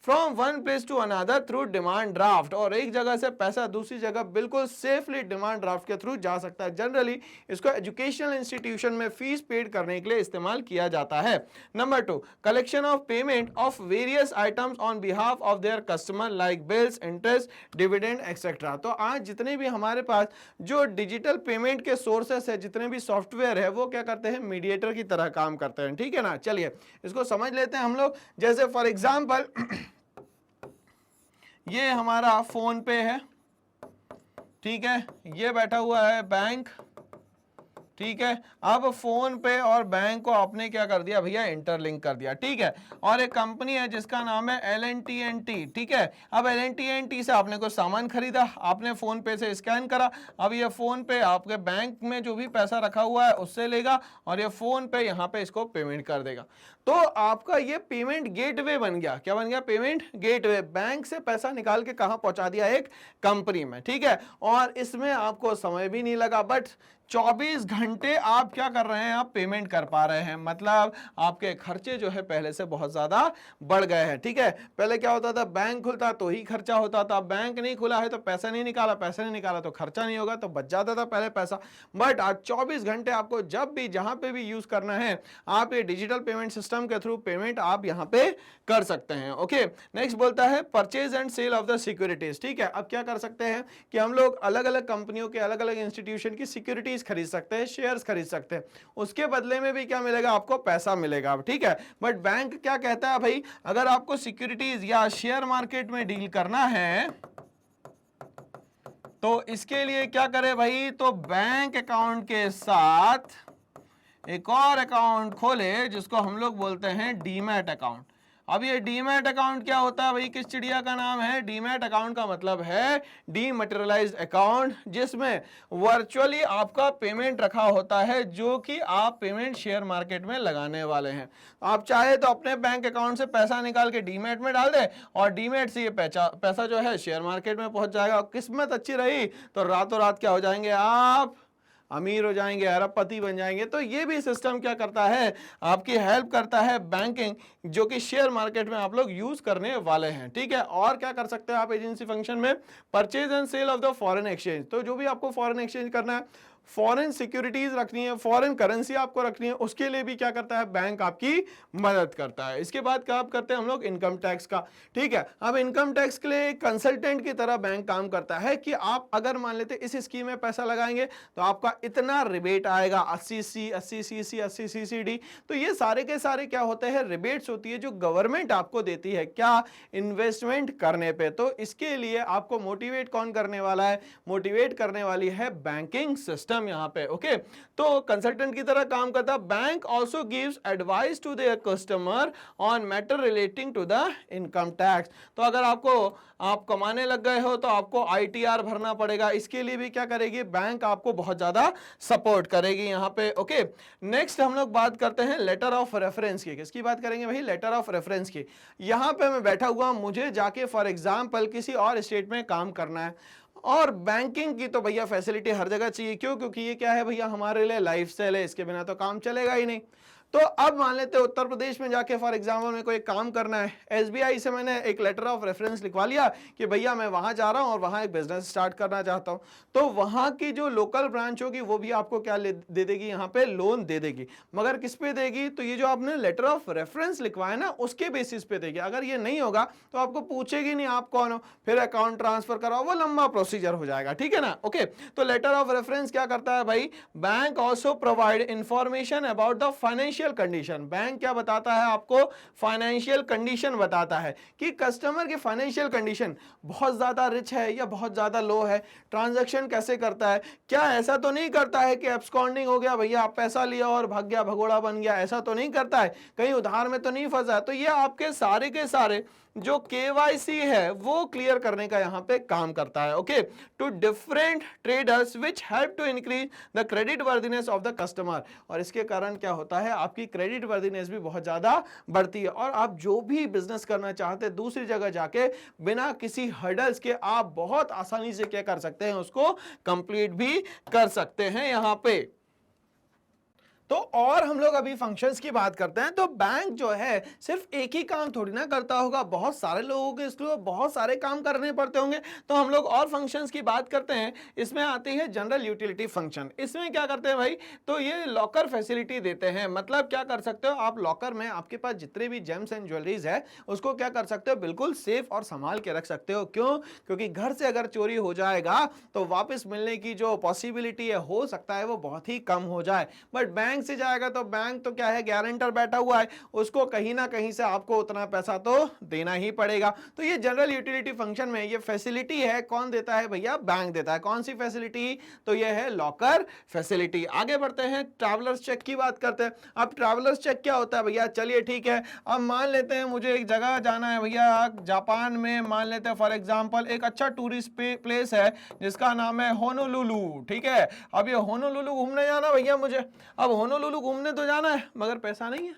from one place to another through demand draft, और एक जगह से पैसा दूसरी जगह बिल्कुल सेफली डिमांड ड्राफ्ट के थ्रू जा सकता है। जनरली इसको एजुकेशनल इंस्टीट्यूशन में फीस पेड करने के लिए इस्तेमाल किया जाता है। Number 2, collection of payment of various items on behalf of their customer like bills, interest, dividend etcetera. तो आज जितने भी हमारे पास जो डिजिटल पेमेंट के सोर्सेस है, जितने भी सॉफ्टवेयर है, वो क्या करते हैं, मीडिएटर की तरह काम करते हैं, ठीक है ना। चलिए इसको समझ लेते हैं हम लोग। जैसे फॉर एग्जाम्पल ये हमारा फोन पे है, ठीक है, ये बैठा हुआ है बैंक, ठीक है। अब फोन पे और बैंक को आपने क्या कर दिया भैया, इंटरलिंक कर दिया, ठीक है। और एक कंपनी है जिसका नाम है LNT&T, ठीक है। अब LNT&T से आपने कोई सामान खरीदा, आपने फोन पे से स्कैन करा, अब ये फोन पे आपके बैंक में जो भी पैसा रखा हुआ है उससे लेगा और ये फोन पे यहाँ पे इसको पेमेंट कर देगा। तो आपका ये पेमेंट गेटवे बन गया, क्या बन गया, पेमेंट गेटवे। बैंक से पैसा निकाल के कहां पहुंचा दिया, एक कंपनी में, ठीक है। और इसमें आपको समय भी नहीं लगा, बट 24 घंटे आप क्या कर रहे हैं, आप पेमेंट कर पा रहे हैं। मतलब आपके खर्चे जो है पहले से बहुत ज्यादा बढ़ गए हैं, ठीक है। पहले क्या होता था, बैंक खुलता तो ही खर्चा होता था, बैंक नहीं खुला है तो पैसा नहीं निकाला, पैसा नहीं निकाला तो खर्चा नहीं होगा, तो बच जाता था पहले पैसा। बट आज 24 घंटे आपको जब भी जहां पे भी यूज करना है, आप ये डिजिटल पेमेंट सिस्टम के थ्रू पेमेंट आप यहां पे कर सकते हैं। ओके, नेक्स्ट बोलता है purchase and sale of the securities, ठीक है। अब क्या कर सकते हैं कि हम लोग अलग अलग कंपनियों के, अलग अलग इंस्टीट्यूशन की सिक्योरिटी खरीद सकते हैं, शेयर्स खरीद सकते हैं, उसके बदले में भी क्या मिलेगा, आपको पैसा मिलेगा, ठीक है। बट बैंक क्या कहता है भाई, अगर आपको सिक्योरिटीज या शेयर मार्केट में डील करना है तो इसके लिए क्या करे भाई, तो बैंक अकाउंट के साथ एक और अकाउंट खोले जिसको हम लोग बोलते हैं डीमैट अकाउंट। अब ये डीमैट अकाउंट क्या होता है भाई, किस चिड़िया का नाम है? डीमैट अकाउंट का मतलब है डीमैटेरियलाइज्ड अकाउंट, जिसमें वर्चुअली आपका पेमेंट रखा होता है, जो कि आप पेमेंट शेयर मार्केट में लगाने वाले हैं। आप चाहे तो अपने बैंक अकाउंट से पैसा निकाल के डीमैट में डाल दे और डीमैट से ये पैसा जो है शेयर मार्केट में पहुंच जाएगा। किस्मत अच्छी रही तो रातों रात क्या हो जाएंगे, आप अमीर हो जाएंगे, अरबपति बन जाएंगे। तो ये भी सिस्टम क्या करता है, आपकी हेल्प करता है बैंकिंग, जो कि शेयर मार्केट में आप लोग यूज करने वाले हैं। ठीक है, और क्या कर सकते हैं आप एजेंसी फंक्शन में, purchase and sale of the foreign exchange. तो जो भी आपको फॉरेन एक्सचेंज करना है, फॉरेन सिक्योरिटीज रखनी है, फॉरेन करेंसी आपको रखनी है, उसके लिए भी क्या करता है, बैंक आपकी मदद करता है। इसके बाद क्या आप करते हैं हम लोग, इनकम टैक्स का। ठीक है, अब इनकम टैक्स के लिए कंसल्टेंट की तरह बैंक काम करता है कि आप अगर मान लेते इस स्कीम में पैसा लगाएंगे तो आपका इतना रिबेट आएगा, 80C 80CC 80CCD। तो ये सारे के सारे क्या होते हैं, रिबेट्स होती है जो गवर्नमेंट आपको देती है, क्या, इन्वेस्टमेंट करने पे। तो इसके लिए आपको मोटिवेट कौन करने वाला है, मोटिवेट करने वाली है बैंकिंग सिस्टम यहाँ पे। ओके, तो कंसल्टेंट की तरह काम करता। Bank also gives advice to their customer on matter relating to the income tax. तो अगर आप कमाने लग गए हो तो आपको ITR भरना पड़ेगा, इसके लिए भी क्या करेगी बैंक, आपको बहुत ज्यादा सपोर्ट करेगी यहाँ पे। ओके, नेक्स्ट हम लोग बात करते हैं लेटर ऑफ रेफरेंस की। किसकी बात करेंगे भाई, लेटर ऑफ रेफरेंस की। यहाँ पे मैं बैठा हुआ, मुझे जाके फॉर एग्जाम्पल किसी और स्टेट में काम करना है, और बैंकिंग की तो भैया फैसिलिटी हर जगह चाहिए। क्यों? क्योंकि ये क्या है भैया, हमारे लिए लाइफस्टाइल है, इसके बिना तो काम चलेगा ही नहीं। तो अब मान लेते हैं उत्तर प्रदेश में जाके फॉर एग्जाम्पल मेरे को एक काम करना है, SBI से मैंने एक लेटर ऑफ रेफरेंस लिखवा लिया कि भैया मैं वहां जा रहा हूं और वहां एक बिजनेस स्टार्ट करना चाहता हूं। तो वहां की जो लोकल ब्रांच होगी वो भी आपको क्या दे देगी, यहाँ पे लोन दे देगी। मगर किस पे देगी, तो ये जो आपने लेटर ऑफ रेफरेंस लिखवाया ना उसके बेसिस पे देगी। अगर ये नहीं होगा तो आपको पूछेगी नहीं आप कौन हो, फिर अकाउंट ट्रांसफर कराओ, वो लंबा प्रोसीजर हो जाएगा। ठीक है ना। ओके, तो लेटर ऑफ रेफरेंस क्या करता है भाई, bank also provide information about the financial condition. Bank क्या बताता है आपको, फाइनेंशियल कंडीशन बताता है कि कस्टमर की फाइनेंशियल कंडीशन बहुत ज्यादा रिच है या बहुत ज्यादा लो है, ट्रांजैक्शन कैसे करता है, क्या ऐसा तो नहीं करता है कि एब्सकॉन्डिंग हो गया भैया, आप पैसा लिया और भाग गया, भगोड़ा बन गया, ऐसा तो नहीं करता है, कहीं उधार में तो नहीं फंसा। तो ये आपके सारे के सारे जो KYC है वो क्लियर करने का यहाँ पे काम करता है। Okay, to different traders which help to increase the credit worthiness of the customer. और इसके कारण क्या होता है, आपकी क्रेडिट वर्दीनेस भी बहुत ज्यादा बढ़ती है, और आप जो भी बिजनेस करना चाहते हैं दूसरी जगह जाके बिना किसी हर्डल्स के आप बहुत आसानी से क्या कर सकते हैं, उसको कंप्लीट भी कर सकते हैं यहाँ पे। तो और हम लोग अभी फंक्शंस की बात करते हैं। तो बैंक जो है सिर्फ एक ही काम थोड़ी ना करता होगा, बहुत सारे लोगों के इसलिए बहुत सारे काम करने पड़ते होंगे। तो हम लोग और फंक्शंस की बात करते हैं। इसमें आती है जनरल यूटिलिटी फंक्शन। इसमें क्या करते हैं भाई, तो ये लॉकर फैसिलिटी देते हैं। मतलब क्या कर सकते हो आप, लॉकर में आपके पास जितने भी जेम्स एंड ज्वेलरीज है उसको क्या कर सकते हो, बिल्कुल सेफ और संभाल के रख सकते हो। क्यों? क्योंकि घर से अगर चोरी हो जाएगा तो वापस मिलने की जो पॉसिबिलिटी है हो सकता है वो बहुत ही कम हो जाए। बट बैंक से जाएगा तो बैंक तो क्या है, गारंटर बैठा हुआ है, उसको कहीं ना कहीं से आपको उतना पैसा तो देना ही पड़ेगा। तो ये जनरल यूटिलिटी फंक्शन में ये फैसिलिटी है, कौन देता है भैया, बैंक देता है। कौन सी फैसिलिटी, तो ये है लॉकर फैसिलिटी। आगे बढ़ते हैं, ट्रैवलर्स चेक की बात करते हैं। अब ट्रैवलर्स चेक क्या होता है भैया, चलिए ठीक है। अब मान लेते हैं मुझे एक जगह जाना है भैया, जापान में मान लेते हैं फॉर एग्जांपल एक अच्छा टूरिस्ट प्लेस है जिसका नाम है होनोलुलु। ठीक है, अब ये होनोलुलु घूमने जाना भैया मुझे। अब होनोलुलु घूमने तो जाना है मगर पैसा नहीं है।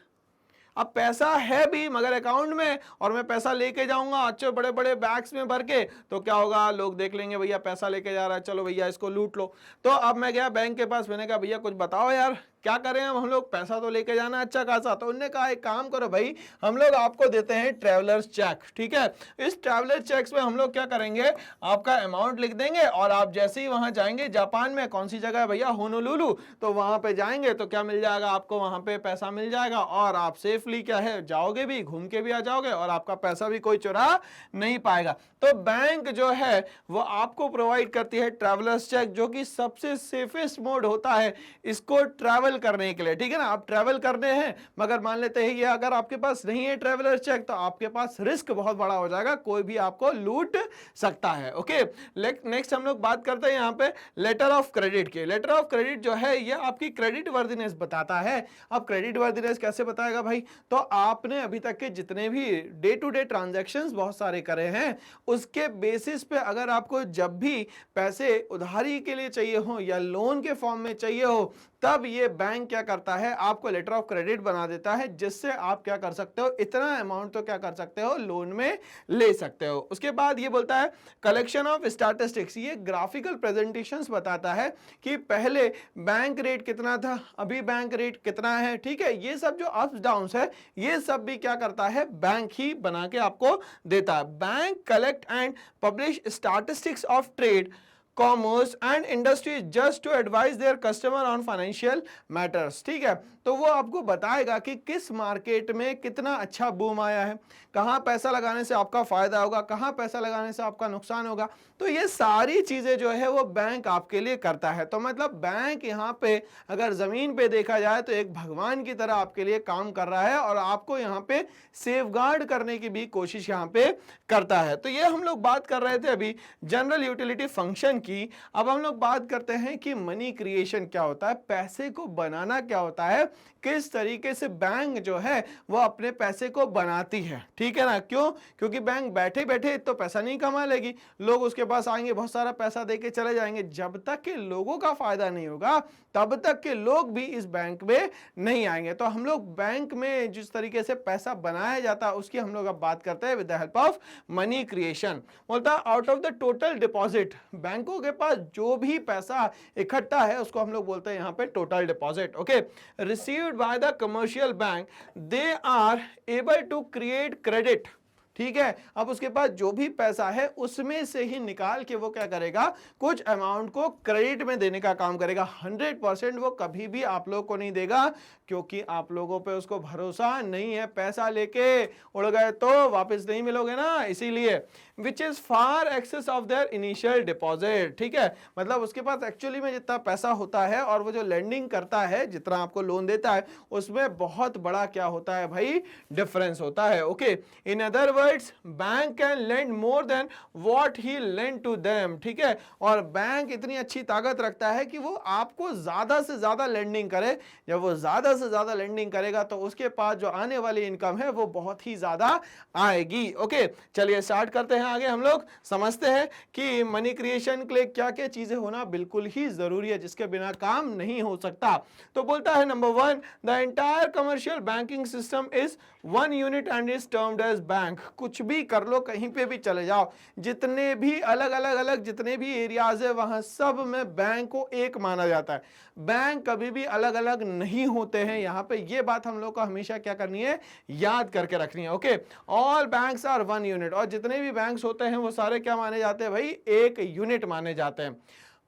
अब पैसा है भी मगर अकाउंट में, और मैं पैसा लेके जाऊंगा अच्छे बड़े बड़े बैग्स में भर के, तो क्या होगा, लोग देख लेंगे भैया पैसा लेके जा रहा है, चलो भैया इसको लूट लो। तो अब मैं गया बैंक के पास, मैंने कहा भैया कुछ बताओ यार क्या करें हम लोग, पैसा तो लेके जाना अच्छा खासा। तो उन्होंने कहा एक काम करो भाई, हम लोग आपको देते हैं ट्रैवलर्स चेक। ठीक है, इस ट्रैवलर्स चेक्स में हम लोग क्या करेंगे, आपका अमाउंट लिख देंगे, और आप जैसे ही वहां जाएंगे, जापान में कौन सी जगह है भैया, होनोलुलु, तो वहां पे जाएंगे तो क्या मिल जाएगा आपको, वहां पे पैसा मिल जाएगा, और आप सेफली क्या है जाओगे भी, घूम के भी आ जाओगे, और आपका पैसा भी कोई चुरा नहीं पाएगा। तो बैंक जो है वो आपको प्रोवाइड करती है ट्रैवलर्स चेक, जो कि सबसे सेफेस्ट मोड होता है। इसको ट्रैवल ट्रैवल करने के लिए, ठीक है ना, आप ट्रैवल करने हैं, मगर मान लेते हैं ये अगर आपके पास नहीं है ट्रैवलर चेक तो आपके पास रिस्क बहुत बड़ा हो जाएगा, कोई भी आपको लूट सकता है। ओके, नेक्स्ट हम लोग बात करते हैं यहाँ पे लेटर ऑफ क्रेडिट के। लेटर ऑफ क्रेडिट जो है ये आपकी क्रेडिट वर्दीनेस बताता है। अब क्रेडिट वर्दीनेस कैसे बताएगा भाई, तो आपने अभी तक के जितने भी डे टू डे ट्रांजैक्शंस बहुत सारे करे हैं उसके बेसिस पे अगर आपको जब भी पैसे उधारी के लिए चाहिए हो या लोन के फॉर्म में चाहिए हो तब ये बैंक क्या करता है, आपको लेटर ऑफ क्रेडिट बना देता है, जिससे आप क्या कर सकते हो, इतना अमाउंट तो क्या कर सकते हो, लोन में ले सकते हो। उसके बाद ये बोलता है कलेक्शन ऑफ स्टैटिस्टिक्स, ये ग्राफिकल प्रेजेंटेशंस बताता है कि पहले बैंक रेट कितना था, अभी बैंक रेट कितना है, ठीक है। ये सब जो अप्स डाउन्स है ये सब भी क्या करता है, बैंक ही बना के आपको देता है। Bank collect and publish statistics of trade, commerce and industry just to advise their customer on financial matters, ठीक है। तो वो आपको बताएगा कि किस मार्केट में कितना अच्छा बूम आया है, कहां पैसा लगाने से आपका फायदा होगा, कहां पैसा लगाने से आपका नुकसान होगा। तो ये सारी चीजें जो है वो बैंक आपके लिए करता है। तो मतलब बैंक यहाँ पे अगर जमीन पे देखा जाए तो एक भगवान की तरह आपके लिए काम कर रहा है और आपको यहाँ पे सेफगार्ड करने की भी कोशिश यहाँ पे करता है। तो ये हम लोग बात कर रहे थे अभी जनरल यूटिलिटी फंक्शन की। अब हम लोग बात करते हैं कि मनी क्रिएशन क्या होता है, पैसे को बनाना क्या होता है, किस तरीके से बैंक जो है वो अपने पैसे को बनाती है, ठीक है ना। क्यों, क्योंकि बैंक बैठे बैठे तो पैसा नहीं कमा लेगी, लोग उसके पास आएंगे, बहुत सारा पैसा देके चले जाएंगे। जब तक के लोगों का फायदा नहीं होगा तब तक के लोग भी इस बैंक में नहीं आएंगे। तो हम लोग बैंक में जिस तरीके से पैसा बनाया जाता है उसकी हम लोग अब बात करते हैं with the help of money creation. बोलता है out of the total deposit, बैंकों के पास जो भी पैसा इकट्ठा है उसको हम लोग बोलते हैं यहाँ पे total deposit. Okay, received by the commercial bank they are able to create credit, ठीक है। अब उसके पास जो भी पैसा है उसमें से ही निकाल के वो क्या करेगा, कुछ अमाउंट को क्रेडिट में देने का काम करेगा। 100% वो कभी भी आप लोग को नहीं देगा क्योंकि आप लोगों पे उसको भरोसा नहीं है, पैसा लेके उड़ गए तो वापस नहीं मिलोगे ना, इसीलिए which is far excess of their initial deposit, ठीक है। मतलब उसके पास एक्चुअली में जितना पैसा होता है और वो जो लेंडिंग करता है, जितना आपको लोन देता है, उसमें बहुत बड़ा क्या होता है भाई, डिफरेंस होता है। Okay, in other words bank can lend more than what he lend to them, ठीक है। और बैंक इतनी अच्छी ताकत रखता है कि वो आपको ज्यादा से ज्यादा लेंडिंग करे। जब वो ज्यादा से ज्यादा लेंडिंग करेगा तो उसके पास जो आने वाली इनकम है वो बहुत ही ज्यादा आएगी। ओके, चलिए स्टार्ट करते हैं आगे। हम लोग समझते हैं कि मनी क्रिएशन के लिए क्या क्या चीजें होना बिल्कुल ही जरूरी है, जिसके बिना काम नहीं हो सकता। तो बोलता है number 1, the entire commercial banking system is one unit and is termed as bank. कुछ भी कर लो, कहीं पे भी चले जाओ, जितने भी अलग जितने भी एरियाज है वहां सब में बैंक को एक माना जाता है। बैंक कभी भी अलग अलग नहीं होते हैं। यहाँ पे ये बात हम लोग को हमेशा क्या करनी है, याद करके रखनी है। Okay, all banks are one unit, और जितने भी बैंक्स होते हैं वो सारे क्या माने जाते हैं भाई, एक यूनिट माने जाते हैं।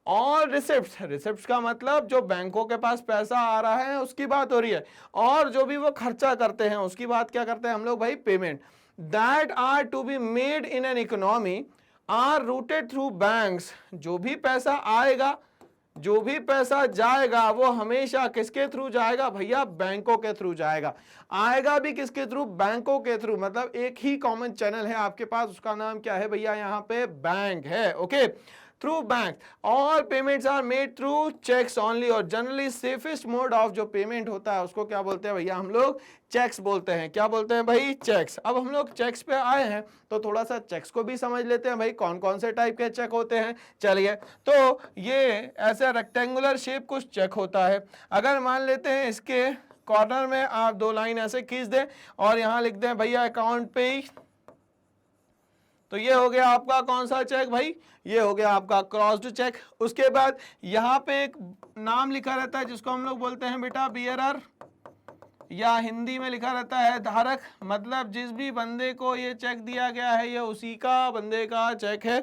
और रिसिप्ट्स का मतलब जो बैंकों के पास पैसा आ रहा है उसकी बात हो रही है, और जो भी वो खर्चा करते हैं उसकी बात क्या करते हैं हम लोग भाई, payment. That are to be made in an economy are routed through banks. जो भी पैसा आएगा, जो भी पैसा जाएगा वो हमेशा किसके थ्रू जाएगा भैया, बैंकों के थ्रू जाएगा। आएगा भी किसके थ्रू, बैंकों के थ्रू। मतलब एक ही कॉमन चैनल है आपके पास, उसका नाम क्या है भैया, यहाँ पे बैंक है। Okay, through bank. All payments are made through cheques only, और जनरली सेफेस्ट मोड ऑफ जो पेमेंट होता है उसको क्या बोलते हैं भैया, हम लोग चेक्स बोलते हैं। क्या बोलते हैं भाई, चेक्स। अब हम लोग चेक्स पे आए हैं तो थोड़ा सा चेक्स को भी समझ लेते हैं भाई, कौन कौन से टाइप के चेक होते हैं। चलिए, तो ये ऐसे रेक्टेंगुलर शेप कुछ चेक होता है। अगर मान लेते हैं इसके कॉर्नर में आप 2 लाइन ऐसे खींच दें और यहां लिख दें भैया अकाउंट पे, तो ये हो गया आपका कौन सा चेक भाई, ये हो गया आपका क्रॉस्ड चेक। उसके बाद यहाँ पे एक नाम लिखा रहता है जिसको हम लोग बोलते हैं बेटा बियरर, या हिंदी में लिखा रहता है धारक। मतलब जिस भी बंदे को ये चेक दिया गया है ये उसी का बंदे का चेक है।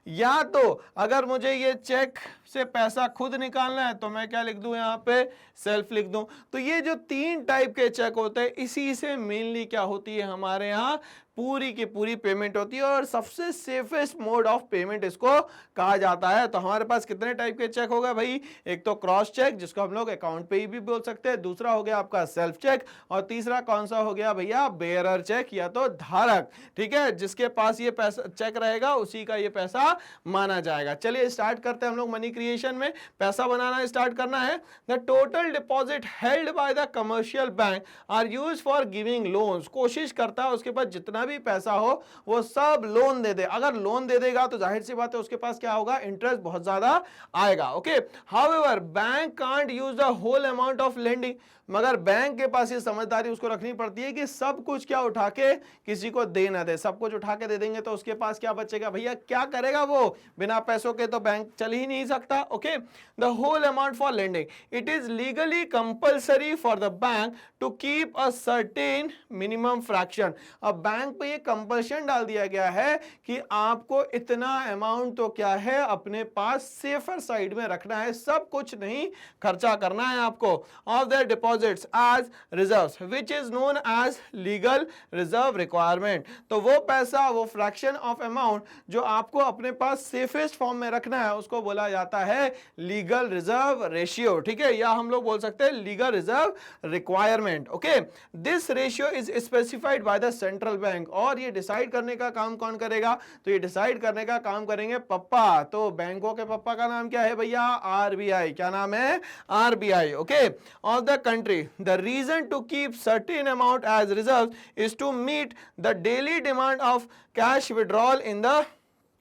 या तो अगर मुझे ये चेक से पैसा खुद निकालना है तो मैं क्या लिख दूं, यहाँ पे सेल्फ लिख दूं। तो ये जो 3 टाइप के चेक होते हैं, इसी से मेनली क्या होती है हमारे यहाँ पूरी की पूरी पेमेंट होती है, और सबसे सेफेस्ट मोड ऑफ पेमेंट इसको कहा जाता है। तो हमारे पास कितने टाइप के चेक हो गए भाई, एक तो क्रॉस चेक जिसको हम लोग अकाउंट पे ही भी बोल सकते हैं, दूसरा हो गया आपका सेल्फ चेक, और तीसरा कौन सा हो गया भैया, बेयरर चेक या तो धारक, ठीक है, जिसके पास ये पैसा चेक रहेगा उसी का ये पैसा माना जाएगा। चलिए स्टार्ट करते हैं हम लोग मनी क्रिएशन में, पैसा बनाना स्टार्ट करना है। The total deposit held by the commercial bank are used for giving loans, कोशिश करता है उसके पास जितना भी पैसा हो वो सब लोन दे दे। अगर लोन दे देगा तो जाहिर सी बात है उसके पास क्या होगा, इंटरेस्ट बहुत ज्यादा आएगा। Okay, however bank can't use the whole amount of lending, मगर बैंक के पास ये समझदारी उसको रखनी पड़ती है कि सब कुछ क्या उठा के किसी को दे ना दे। सब कुछ उठा के दे देंगे तो उसके पास क्या बचेगा भैया, क्या करेगा वो, बिना पैसों के तो बैंक चल ही नहीं सकता। Okay, the whole amount for lending, it is legally compulsory for the bank to keep a certain minimum fraction. अब बैंक पे ये कंपल्शन डाल दिया गया है कि आपको इतना अमाउंट तो क्या है अपने पास सेफर साइड में रखना है, सब कुछ नहीं खर्चा करना है आपको। Of the deposits as reserves which is known as legal reserve requirement, तो वो पैसा, वो फ्रैक्शन ऑफ अमाउंट जो आपको अपने पास सेफेस्ट फॉर्म में रखना है उसको बोला जाता है लीगल रिजर्व रेशियो, ठीक है, या हम लोग बोल सकते हैं legal reserve requirement. Okay, this ratio is specified by the central bank, और ये डिसाइड करने का काम कौन करेगा, तो ये डिसाइड करने का काम करेंगे पप्पा। तो बैंकों के पप्पा का नाम क्या है भैया, आरबीआई। क्या नाम है, RBI. Okay, of the country the reason to keep certain amount as reserve is to meet the daily demand of cash withdrawal in the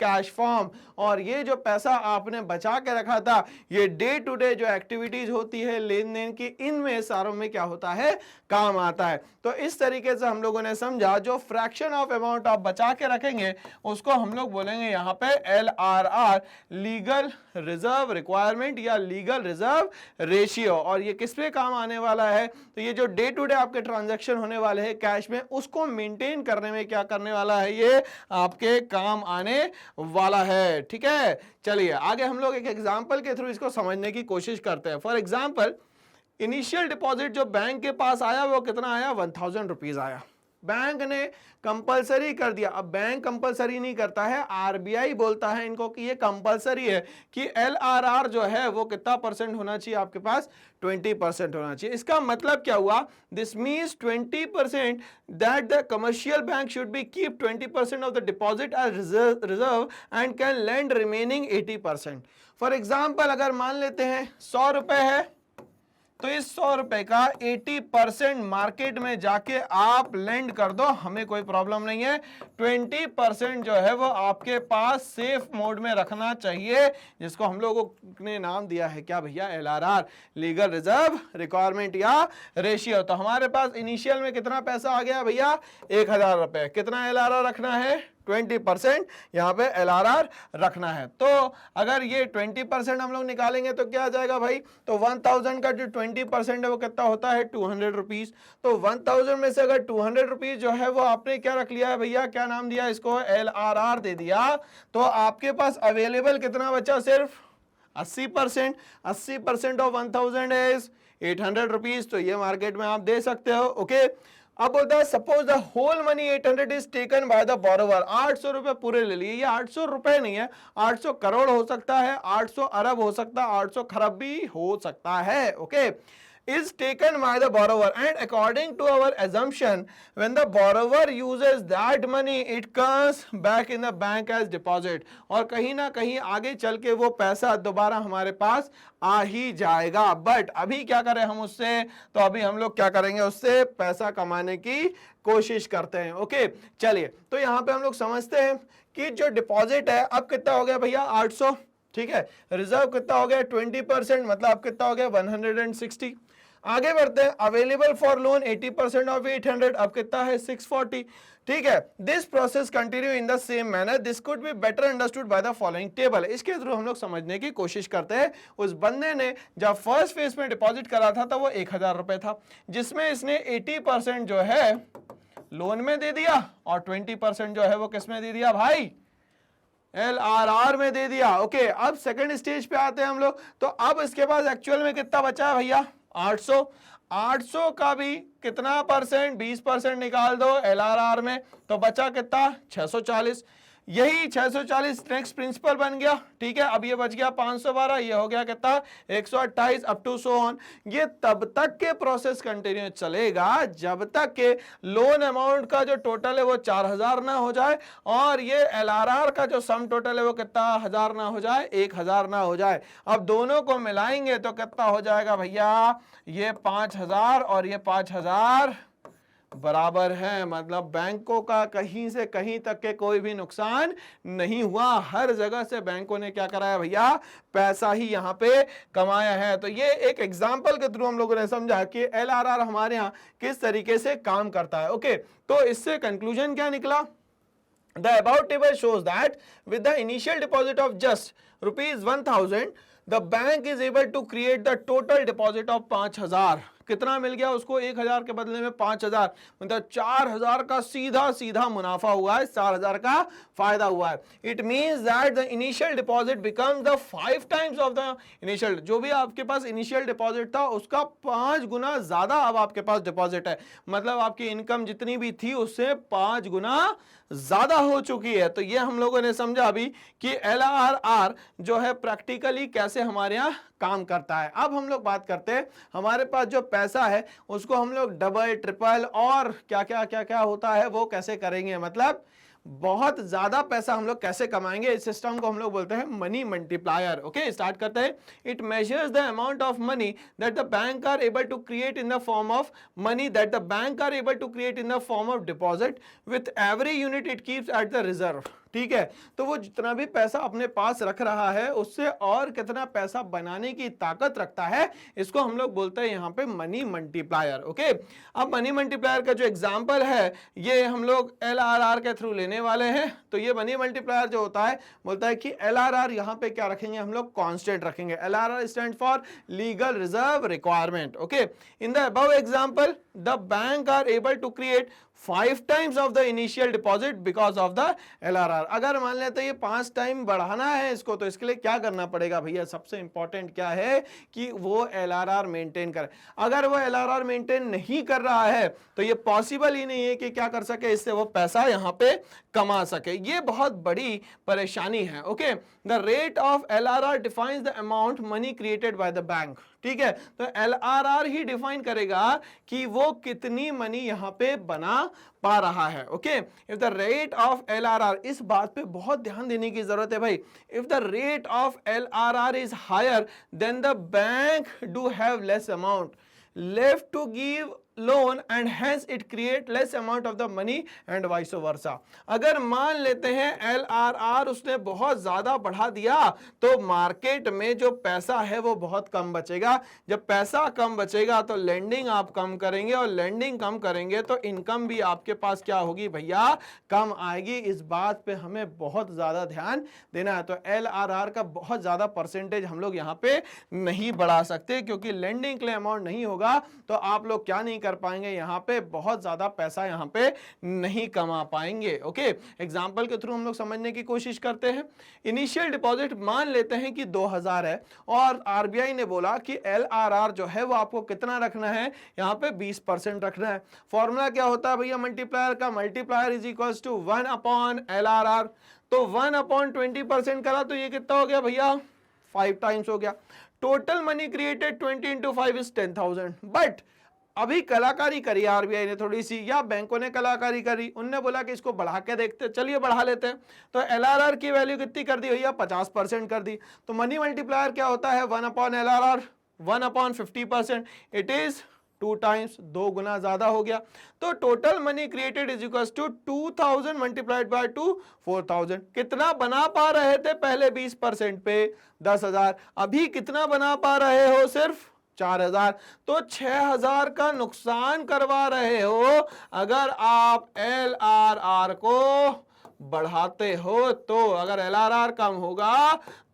cash form, और ये जो पैसा आपने बचा के रखा था ये डे टू डे जो एक्टिविटीज होती है लेन देन की, इनमें सारों में क्या होता है, काम आता है। तो इस तरीके से हम लोगों ने समझा जो फ्रैक्शन ऑफ अमाउंट आप बचा के रखेंगे उसको हम लोग बोलेंगे यहाँ पे LRR, लीगल रिजर्व रिक्वायरमेंट या लीगल रिजर्व रेशियो। और ये किस पे काम आने वाला है, तो ये जो डे टू डे आपके ट्रांजैक्शन होने वाले हैं कैश में उसको मेंटेन करने में क्या करने वाला है, ये आपके काम आने वाला है। ठीक है, चलिए आगे हम लोग एक एग्जांपल के थ्रू इसको समझने की कोशिश करते हैं। फॉर एग्जांपल, इनिशियल डिपॉजिट जो बैंक के पास आया वो कितना आया, 1000 रुपीज आया। बैंक ने कंपलसरी कर दिया। अब बैंक कंपलसरी नहीं करता है, आरबीआई बोलता है इनको कि ये कंपलसरी है कि LRR जो है वो कितना परसेंट होना चाहिए आपके पास, 20% होना चाहिए। इसका मतलब क्या हुआ, this means 20% that the commercial bank should be keep 20% of the deposit as reserve and can lend remaining 80%। For example अगर मान लेते हैं 100 रुपए है तो इस 100 रुपए का 80% मार्केट में जाके आप लेंड कर दो, हमें कोई प्रॉब्लम नहीं है। 20% जो है वो आपके पास सेफ मोड में रखना चाहिए, जिसको हम लोगों ने नाम दिया है क्या भैया, LRR, लीगल रिजर्व रिक्वायरमेंट या रेशियो। तो हमारे पास इनिशियल में कितना पैसा आ गया भैया, 1000 रुपए। कितना LRR रखना है, 20% यहाँ पे LRR रखना है। तो अगर ये 20% हम लोग निकालेंगे तो क्या आ जाएगा भाई, तो 1000 का जो 20% है वो कितना होता है, 200 रुपीज। तो 1000 में से अगर 200 रुपीज जो है वो आपने क्या रख लिया है भैया, क्या नाम दिया इसको, LRR दे दिया, तो आपके पास अवेलेबल कितना बचा, सिर्फ 80%। 80% ऑफ 1000 इज 800 रुपीज, तो ये मार्केट में आप दे सकते हो। ओके, अब बोलता है suppose the whole money 800 is taken by the borrower. 800 रुपए पूरे ले लिए। ये 800 रुपए नहीं है, 800 करोड़ हो सकता है, 800 अरब हो सकता है, 800 खरब भी हो सकता है। Okay, is taken by the borrower, and according to our assumption when the borrower uses that money it comes back in the bank as deposit, और कहीं ना कहीं आगे चल के वो पैसा दोबारा हमारे पास आ ही जाएगा। बट अभी क्या करें हम उससे, तो अभी हम लोग क्या करेंगे, उससे पैसा कमाने की कोशिश करते हैं। ओके, चलिए तो यहाँ पे हम लोग समझते हैं कि जो डिपॉजिट है अब कितना हो गया भैया, 800। ठीक है, रिजर्व कितना हो गया, 20%, मतलब कितना हो गया, 160। आगे बढ़ते हैं, अवेलेबल फॉर लोन 80% ऑफ 800, अब कितना है, 640। ठीक है, this process continue in the same manner, this could be better understood by the following table. इसके थ्रू हम लोग समझने की कोशिश करते हैं। उस बंदे ने जब फर्स्ट फेज में डिपॉजिट करा था तो वो 1000 रुपए था, जिसमें इसने 80% जो है लोन में दे दिया और 20% जो है वो किस में दे दिया भाई, LRR में दे दिया। ओके, अब सेकंड स्टेज पे आते हैं हम लोग। तो अब इसके पास एक्चुअल में कितना बचा है भैया? 800। 800 का भी कितना परसेंट? 20% निकाल दो LRR में, तो बचा कितना? 640। यही 640 नेक्स्ट प्रिंसिपल बन गया। ठीक है, अब ये बच गया 512, ये हो गया कितना? 128 अप टू सो ऑन। ये तब तक के प्रोसेस कंटिन्यू चलेगा जब तक के लोन अमाउंट का जो टोटल है वो 4000 ना हो जाए, और ये LRR का जो सम टोटल है वो कितना? 1000 ना हो जाए, 1000 ना हो जाए। अब दोनों को मिलाएंगे तो कितना हो जाएगा भैया? ये 5000 और ये 5000 बराबर है। मतलब बैंकों का कहीं से कहीं तक के कोई भी नुकसान नहीं हुआ। हर जगह से बैंकों ने क्या कराया भैया? पैसा ही यहां पे कमाया है। तो ये एक एग्जांपल के थ्रू हम लोगों ने समझा कि LRR हमारे यहां किस तरीके से काम करता है। ओके, तो इससे कंक्लूजन क्या निकला? The above table shows that with the initial deposit of just ₹1000, the bank is able to create the total deposit of 5000। कितना मिल गया उसको? 1000 के बदले में 5000, मतलब 4000 का सीधा सीधा मुनाफा हुआ है, 4000 का फायदा हुआ है। It means that the initial deposit becomes the 5 times of the initial. जो भी आपके पास इनिशियल डिपॉजिट था उसका 5 गुना ज्यादा अब आपके पास डिपॉजिट है। मतलब आपकी इनकम जितनी भी थी उससे 5 गुना ज्यादा हो चुकी है। तो ये हम लोगों ने समझा अभी कि LRR जो है प्रैक्टिकली कैसे हमारे यहाँ काम करता है। अब हम लोग बात करते हैं हमारे पास जो पैसा है उसको हम लोग डबल, ट्रिपल और क्या क्या क्या क्या होता है वो कैसे करेंगे, मतलब बहुत ज्यादा पैसा हम लोग कैसे कमाएंगे। इस सिस्टम को हम लोग बोलते हैं मनी मल्टीप्लायर। ओके, स्टार्ट करते हैं। It measures the amount of money that the bank are able to create in the form of money that the bank are able to create in the form of deposit with every unit it keeps at the reserve. ठीक है, तो वो जितना भी पैसा अपने पास रख रहा है उससे और कितना पैसा बनाने की ताकत रखता है, इसको हम लोग बोलते हैं यहाँ पे मनी मल्टीप्लायर। ओके, अब मनी मल्टीप्लायर का जो एग्जांपल है ये हम लोग LRR के थ्रू लेने वाले हैं। तो ये मनी मल्टीप्लायर जो होता है बोलता है कि LRR यहाँ पे क्या रखेंगे हम लोग? कांस्टेंट रखेंगे। LRR stand for legal reserve requirement. Okay, in the above example the bank are able to create 5 times of the initial deposit because of the LRR। अगर मान लेते हैं ये 5 टाइम बढ़ाना है इसको, तो इसके लिए क्या करना पड़ेगा भैया? सबसे इंपॉर्टेंट क्या है कि वो LRR मेंटेन करे। अगर वो LRR मेंटेन नहीं कर रहा है तो ये पॉसिबल ही नहीं है कि क्या कर सके, इससे वो पैसा यहाँ पे कमा सके। ये बहुत बड़ी परेशानी है। Okay, the rate of LRR defines the amount money created by the bank. ठीक है, तो LRR ही डिफाइन करेगा कि वो कितनी मनी यहां पे बना पा रहा है। Okay, if the rate of LRR, इस बात पे बहुत ध्यान देने की जरूरत है भाई। If the rate of LRR is higher than the bank do have less amount left to give loan and hence it create less amount of the money and vice versa। अगर मान लेते हैं LRR उसने बहुत ज्यादा बढ़ा दिया तो मार्केट में जो पैसा है वो बहुत कम बचेगा। जब पैसा कम बचेगा तो लेंडिंग आप कम करेंगे, और लेंडिंग कम करेंगे तो इनकम भी आपके पास क्या होगी भैया? कम आएगी। इस बात पे हमें बहुत ज्यादा ध्यान देना है। तो LRR का बहुत ज्यादा परसेंटेज हम लोग यहाँ पे नहीं बढ़ा सकते, क्योंकि लेंडिंग के लिए अमाउंट नहीं होगा तो आप लोग क्या नहीं कर पाएंगे, यहाँ पे बहुत ज्यादा पैसा यहाँ पे नहीं कमा पाएंगे। ओके, एग्जांपल के थ्रू हम लोग समझने की कोशिश करते हैं। इनिशियल डिपॉजिट मान लेते हैं कि 2000 है और RBI ने बोला कि LRR जो है वो आपको कितना रखना है? यहाँ पे 20% रखना है। फॉर्मूला क्या होता है भैया मल्टीप्लायर का? Multiplier is equals to 1/LRR। तो 1/20% करा तो ये कितना हो गया भैया? 5 टाइम्स हो गया। Total money created 20 into 5 is 10,000। But अभी कलाकारी करी RBI ने थोड़ी सी, या बैंकों ने कलाकारी करी, उनने बोला कि इसको बढ़ा के देखते, चलिए बढ़ा लेते हैं। तो LRR की वैल्यू कितनी कर दी भैया? 50% कर दी। तो मनी मल्टीप्लायर क्या होता है? 1/LRR 1/50%। इट इज 2 टाइम्स, 2 गुना ज्यादा हो गया। तो total money created is equal to 2000 multiplied by 2 4000। कितना बना पा रहे थे पहले 20% पे? 10,000। अभी कितना बना पा रहे हो? सिर्फ 4000। तो 6000 का नुकसान करवा रहे हो अगर आप LRR को बढ़ाते हो तो अगर LRR कम होगा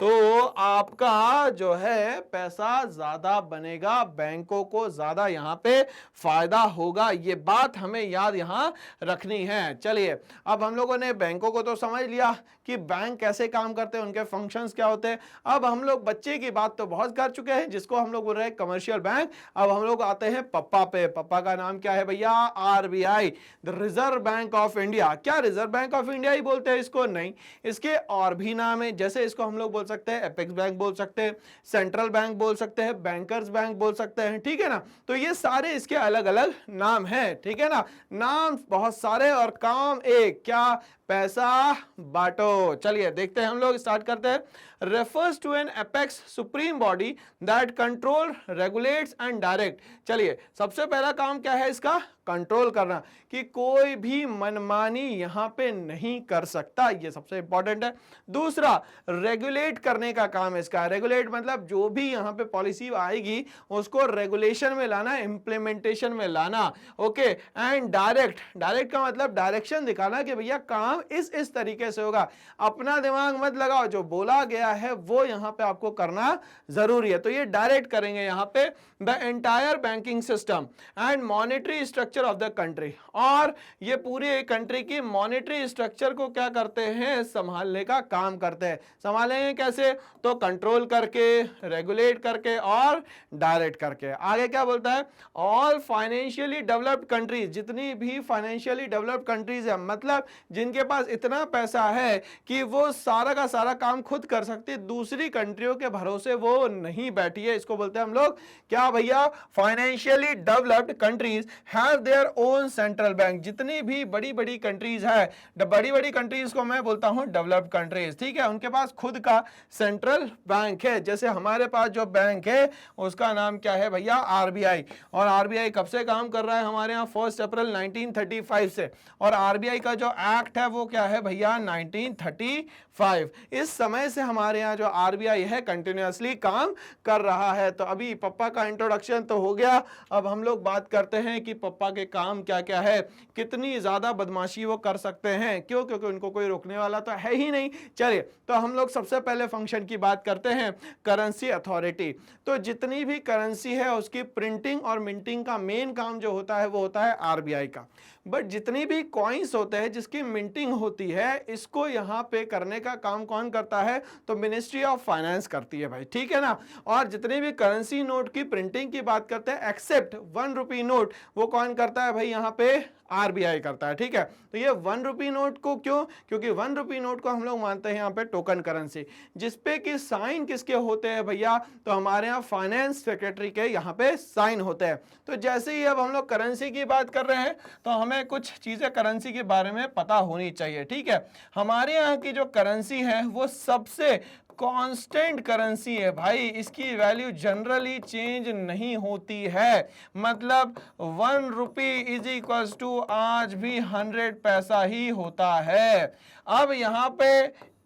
तो आपका जो है पैसा ज्यादा बनेगा, बैंकों को ज्यादा यहां पे फायदा होगा। ये बात हमें याद यहां रखनी है। चलिए, अब हम लोगों ने बैंकों को तो समझ लिया कि बैंक कैसे काम करते हैं, उनके फंक्शंस क्या होते हैं। अब हम लोग बच्चे की बात तो बहुत कर चुके हैं, जिसको हम लोग बोल रहे हैं कमर्शियल बैंक। अब हम लोग आते हैं पप्पा पे। पप्पा का नाम क्या है भैया? RBI, the Reserve Bank of India. क्या रिजर्व बैंक ऑफ इंडिया ही बोलते हैं इसको? नहीं, इसके और भी नाम है। जैसे इसको हम लोग बोल सकते हैं एपेक्स बैंक बोल सकते हैं, सेंट्रल बैंक बोल सकते हैं, बैंकर्स बैंक बोल सकते हैं, ठीक है ना। तो ये सारे इसके अलग अलग नाम हैं, ठीक है ना। नाम बहुत सारे और काम एक, क्या? पैसा बांटो। चलिए देखते हैं, हम लोग स्टार्ट करते हैं। refers to an apex supreme body that control regulates and direct। चलिए, सबसे पहला काम क्या है इसका? कंट्रोल करना, कि कोई भी मनमानी यहां पे नहीं कर सकता, ये सबसे इंपॉर्टेंट है। दूसरा, रेगुलेट करने का काम है इसका। रेगुलेट मतलब जो भी यहां पे पॉलिसी आएगी उसको रेगुलेशन में लाना, इंप्लीमेंटेशन में लाना। ओके, एंड डायरेक्ट, डायरेक्ट का मतलब डायरेक्शन दिखाना कि भैया काम इस तरीके से होगा। अपना दिमाग मत लगाओ, जो बोला गया है वो यहां पे आपको करना जरूरी है। तो ये डायरेक्ट करेंगे यहां पे the entire banking system and monetary structure of the country. और ये पूरे कंट्री की मॉनेटरी स्ट्रक्चर को क्या करते हैं? संभालने का काम करते हैं। संभालेंगे कैसे? तो कंट्रोल करके, रेगुलेट करके और डायरेक्ट करके। आगे क्या बोलता है? ऑल फाइनेंशियली डेवलप्ड कंट्रीज, जितनी भी फाइनेंशियली डेवलप्ड कंट्रीज है, मतलब जिनके पास इतना पैसा है कि वो सारा का सारा काम खुद कर सकती है, दूसरी कंट्रियों के भरोसे वो नहीं बैठी है, इसको बोलते हैं हम लोग क्या भैया? Financially developed countries have their own central bank. जितनी भी बड़ी बड़ी कंट्रीज है, बड़ी बड़ी कंट्रीज को मैं बोलता हूं डेवलप्ड कंट्रीज, ठीक है। उनके पास खुद का सेंट्रल बैंक है। जैसे हमारे पास जो बैंक है उसका नाम क्या है भैया? RBI। और RBI कब से काम कर रहा है हमारे यहाँ? 1 अप्रैल 1935 से। और RBI का जो एक्ट है वो क्या है भैया? 1935। इस समय से हमारे यहाँ जो RBI है कंटिन्यूअसली काम कर रहा है। तो अभी पप्पा का इंट्रोडक्शन तो हो गया, अब हम लोग बात करते हैं कि पप्पा के काम क्या क्या है, कितनी ज्यादा बदमाशी वो कर सकते हैं। क्यों? क्योंकि उनको कोई रोकने वाला तो है ही नहीं। चलिए, तो हम लोग सबसे पहले फंक्शन की बात करते हैं, करेंसी अथॉरिटी। तो जितनी भी करेंसी है उसकी प्रिंटिंग और मिंटिंग का मेन काम जो होता है वो होता है RBI का। बट जितनी भी कॉइन्स होते हैं जिसकी मिंटिंग होती है, इसको यहाँ पे करने का काम कौन करता है? तो मिनिस्ट्री ऑफ फाइनेंस करती है भाई, ठीक है ना। और जितने भी करेंसी नोट की प्रिंटिंग की बात करते हैं एक्सेप्ट 1 रुपी नोट, वो कौन करता है भाई? यहाँ पे RBI करता है, ठीक है। तो ये 1 रुपी नोट को क्यों? क्योंकि 1 रुपी नोट को हम लोग मानते हैं यहाँ पे टोकन करेंसी, जिसपे कि साइन किसके होते हैं भैया? तो हमारे यहाँ फाइनेंस सेक्रेटरी के यहाँ पे साइन होते हैं। तो जैसे ही अब हम लोग करेंसी की बात कर रहे हैं तो हमें कुछ चीजें करेंसी के बारे में पता होनी चाहिए, ठीक है। हमारे यहाँ की जो करेंसी है वो सबसे कांस्टेंट करेंसी है भाई, इसकी वैल्यू जनरली चेंज नहीं होती है। मतलब 1 रुपी इज इक्वल्स टू आज भी 100 पैसा ही होता है। अब यहाँ पे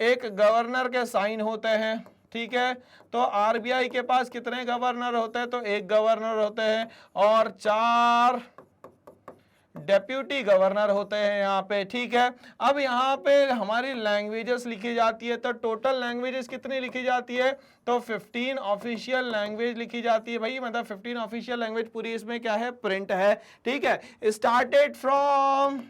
एक गवर्नर के साइन होते हैं, ठीक है। तो RBI के पास कितने गवर्नर होते हैं? तो एक गवर्नर होते हैं और 4 डेप्यूटी गवर्नर होते हैं यहाँ पे, ठीक है। अब यहाँ पे हमारी लैंग्वेजेस लिखी जाती है, तो टोटल लैंग्वेजेस कितनी लिखी जाती है? तो 15 ऑफिशियल लैंग्वेज लिखी जाती है भाई। मतलब 15 ऑफिशियल लैंग्वेज पूरी इसमें क्या है? प्रिंट है, ठीक है। Started from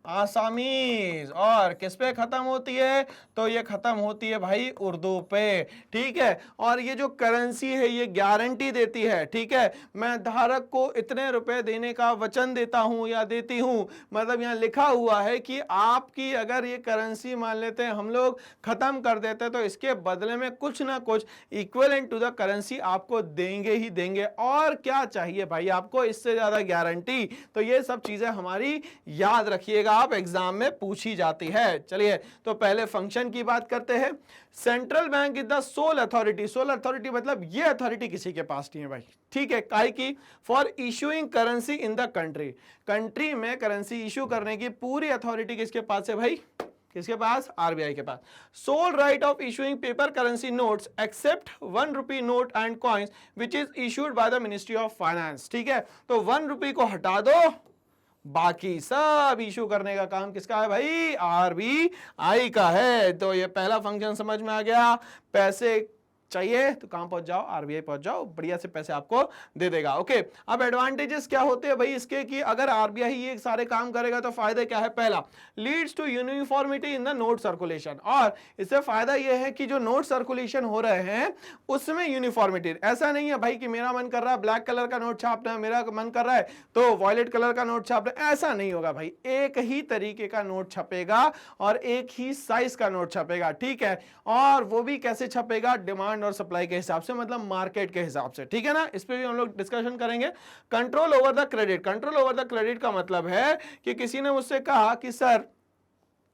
Assamese. और किस पे खत्म होती है? तो ये खत्म होती है भाई उर्दू पे, ठीक है। और ये जो करेंसी है ये गारंटी देती है, ठीक है। मैं धारक को इतने रुपए देने का वचन देता हूं या देती हूं। मतलब यहाँ लिखा हुआ है कि आपकी अगर ये करेंसी मान लेते हैं हम लोग खत्म कर देते हैं तो इसके बदले में कुछ ना कुछ इक्विवेलेंट टू द करेंसी आपको देंगे ही देंगे। और क्या चाहिए भाई आपको इससे ज्यादा गारंटी? तो ये सब चीजें हमारी याद रखिएगा, आप एग्जाम में पूछी जाती है। चलिए, तो पहले फंक्शन की बात करते हैं। Central bank is the soul authority. Soul authority मतलब ये अथॉरिटी किसी के पास नहीं है भाई, ठीक है। काहे की? For issuing currency in the country. Country में करेंसी इशू करने की पूरी अथॉरिटी किसके पास है भाई? किसके पास? RBI के पास। Sole right of issuing paper currency notes except 1 rupee note and coins which is issued by the ministry of finance, ठीक है। तो 1 रुपी को हटा दो, बाकी सब इशू करने का काम किसका है भाई, आरबीआई का है। तो ये पहला फंक्शन समझ में आ गया, पैसे चाहिए तो कहां पहुंच जाओ, आरबीआई पहुंच जाओ, बढ़िया से पैसे आपको दे देगा। ओके, अब एडवांटेजेस क्या होते हैं भाई इसके, कि अगर आरबीआई ये सारे काम करेगा तो फायदे क्या है, पहला leads to uniformity in the note circulation, और इससे फायदा ये है कि जो नोट सर्कुलेशन हो रहे हैं उसमें यूनिफॉर्मिटी, ऐसा नहीं है भाई कि मेरा मन कर रहा है ब्लैक कलर का नोट छापना है, मेरा मन कर रहा है तो वॉयलेट कलर का नोट छापना है, ऐसा नहीं होगा भाई, एक ही तरीके का नोट छपेगा और एक ही साइज का नोट छपेगा, ठीक है, और वो भी कैसे छपेगा, डिमांड और सप्लाई के हिसाब से, मतलब मार्केट के हिसाब से, ठीक है ना, इस पे भी हम लोग डिस्कशन करेंगे। Control over the credit, control over the credit का मतलब है कि किसी ने मुझसे कहा कि सर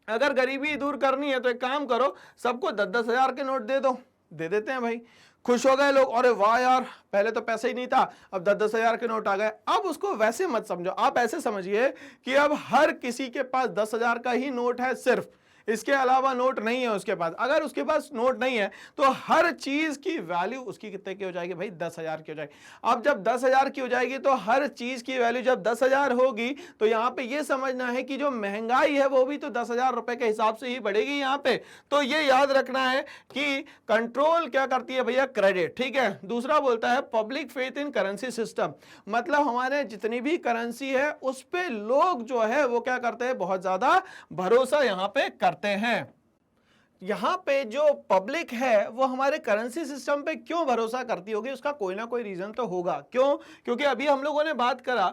अगर गरीबी दूर करनी है तो एक काम करो, सबको 10-10 हजार के नोट दे दो, दे देते हैं भाई, खुश हो गए लोग, अरे वाह यार पहले तो पैसे ही नहीं था अब 10-10 हजार के नोट आ गए। अब उसको वैसे मत समझो, आप ऐसे समझिए कि अब हर किसी के पास 10 हजार का ही नोट है सिर्फ, इसके अलावा नोट नहीं है उसके पास। अगर उसके पास नोट नहीं है तो हर चीज की वैल्यू उसकी कितने की हो जाएगी भाई, 10 हजार की हो जाएगी। अब जब 10 हजार की हो जाएगी तो हर चीज की वैल्यू जब 10 हजार होगी तो यहां पे ये समझना है कि जो महंगाई है वो भी तो 10 हजार रुपए के हिसाब से ही बढ़ेगी यहां पे। तो ये याद रखना है कि कंट्रोल क्या करती है भैया, क्रेडिट, ठीक है। दूसरा बोलता है public faith in currency system, मतलब हमारे जितनी भी करेंसी है उस पे लोग जो है वो क्या करते हैं, बहुत ज्यादा भरोसा यहां पे करते हैं। यहां पे जो पब्लिक है वो हमारे करेंसी सिस्टम पे क्यों भरोसा करती होगी, उसका कोई ना कोई रीजन तो होगा। क्यों, क्योंकि अभी हम लोगों ने बात करा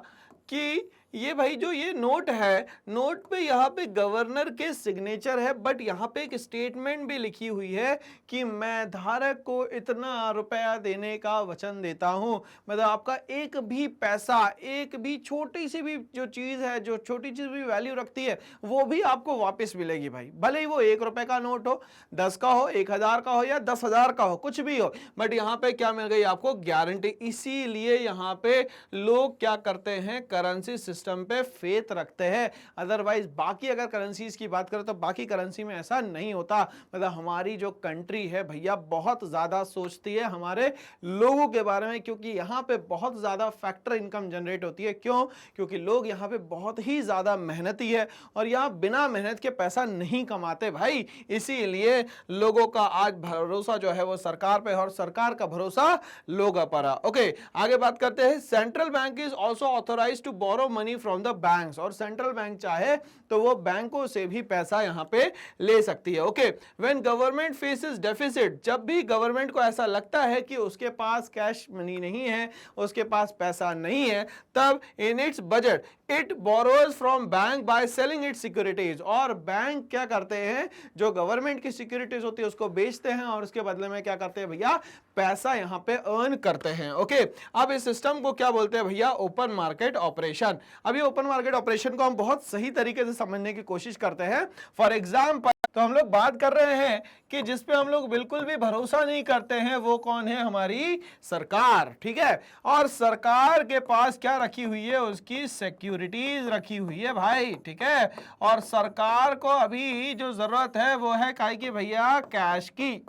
कि ये भाई जो ये नोट है, नोट पे यहाँ पे गवर्नर के सिग्नेचर है, बट यहाँ पे एक स्टेटमेंट भी लिखी हुई है कि मैं धारक को इतना रुपया देने का वचन देता हूँ, मतलब आपका एक भी पैसा, एक भी छोटी सी भी जो चीज है, जो छोटी चीज भी वैल्यू रखती है वो भी आपको वापस मिलेगी भाई, भले ही वो 1 रुपए का नोट हो, 10 का हो, 1000 का हो या 10,000 का हो, कुछ भी हो, बट यहाँ पे क्या मिल गई आपको, गारंटी। इसीलिए यहाँ पे लोग क्या करते हैं, करेंसी सिस्टम पे फेथ रखते हैं। अदरवाइज बाकी अगर करेंसीज की बात करें तो बाकी करेंसी में ऐसा नहीं होता। मतलब हमारी जो कंट्री है भैया बहुत ज्यादा सोचती है हमारे लोगों के बारे में, क्योंकि यहाँ पे बहुत ज्यादा फैक्टर इनकम जनरेट होती है। क्यों, क्योंकि लोग यहाँ पे बहुत ही ज्यादा मेहनती है और यहाँ बिना मेहनत के पैसा नहीं कमाते भाई। इसीलिए लोगों का आज भरोसा जो है वो सरकार पे, और सरकार का भरोसा लोगों पर है। ओके, आगे बात करते हैं। Central bank is also authorized to borrow money from the banks, और सेंट्रल बैंक चाहे तो वो बैंकों से भी पैसा यहां पे ले सकती है। Okay, when government faces deficit, जब भी गवर्नमेंट को ऐसा लगता है कि उसके पास कैश मनी नहीं है, उसके पास पैसा नहीं है, तब in its budget it borrows from bank by selling it's securities, और बैंक क्या करते हैं, जो गवर्नमेंट की सिक्योरिटीज होती है उसको बेचते हैं और उसके बदले में क्या करते हैं भैया, पैसा यहां पे अर्न करते हैं। ओके, अब इस सिस्टम को क्या बोलते हैं भैया, ओपन मार्केट ऑपरेशन। अब ये ओपन मार्केट ऑपरेशन को हम बहुत सही तरीके से समझने की कोशिश करते हैं। फॉर एग्जांपल, तो हम लोग बात कर रहे हैं कि जिस पे हम लोग बिल्कुल भी भरोसा नहीं करते हैं वो कौन है, हमारी सरकार, ठीक है। और सरकार के पास क्या रखी हुई है, उसकी सिक्योरिटीज रखी हुई है भाई, ठीक है। और सरकार को अभी जो जरूरत है वो है काय की भैया, कैश की।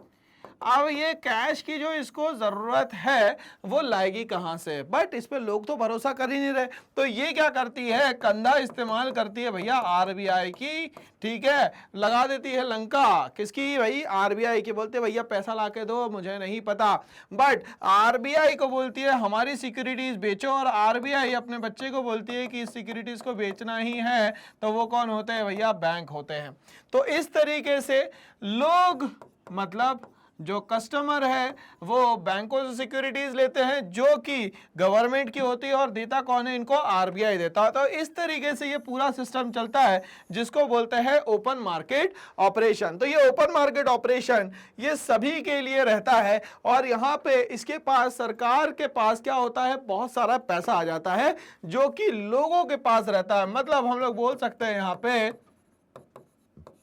अब ये कैश की जो इसको जरूरत है वो लाएगी कहां से, बट इस पे लोग तो भरोसा कर ही नहीं रहे। तो ये क्या करती है, कंधा इस्तेमाल करती है भैया आरबीआई की, ठीक है, लगा देती है लंका किसकी भाई, आरबीआई की। बोलते भैया पैसा लाके दो, मुझे नहीं पता, बट आरबीआई को बोलती है हमारी सिक्योरिटीज बेचो, और आरबीआई अपने बच्चे को बोलती है कि इस सिक्योरिटीज को बेचना ही है, तो वो कौन होते हैं भैया, बैंक होते हैं। तो इस तरीके से लोग, मतलब जो कस्टमर है वो बैंकों से सिक्योरिटीज लेते हैं जो कि गवर्नमेंट की होती है, और देता कौन है, इनको आरबीआई देता है। तो इस तरीके से ये पूरा सिस्टम चलता है जिसको बोलते हैं ओपन मार्केट ऑपरेशन। तो ये ओपन मार्केट ऑपरेशन ये सभी के लिए रहता है, और यहाँ पे इसके पास, सरकार के पास क्या होता है, बहुत सारा पैसा आ जाता है जो कि लोगों के पास रहता है। मतलब हम लोग बोल सकते हैं यहाँ पे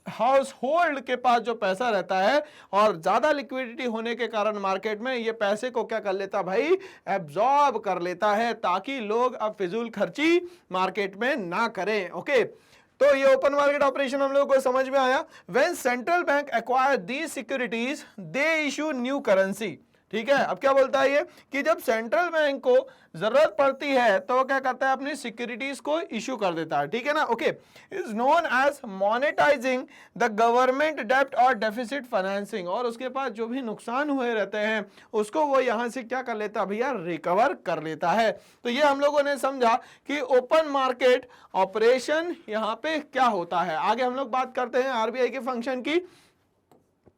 हाउस होल्ड के पास जो पैसा रहता है, और ज्यादा लिक्विडिटी होने के कारण मार्केट में ये पैसे को क्या कर लेता भाई, एब्जॉर्ब कर लेता है, ताकि लोग अब फिजूल खर्ची मार्केट में ना करें। ओके, तो ये ओपन मार्केट ऑपरेशन हम लोगों को समझ में आया। When central bank acquire these securities they issue new currency, ठीक है। अब क्या बोलता है ये कि जब सेंट्रल बैंक को जरूरत पड़ती है तो वो क्या करता है, अपनी सिक्योरिटीज को इशू कर देता है, ठीक है ना। Okay, is known as monetizing the government डेब्ट और डेफिसिट फाइनेंसिंग, और उसके पास जो भी नुकसान हुए रहते हैं उसको वो यहां से क्या कर लेता है भैया, रिकवर कर लेता है। तो ये हम लोगों ने समझा कि ओपन मार्केट ऑपरेशन यहां पे क्या होता है। आगे हम लोग बात करते हैं आरबीआई के फंक्शन की,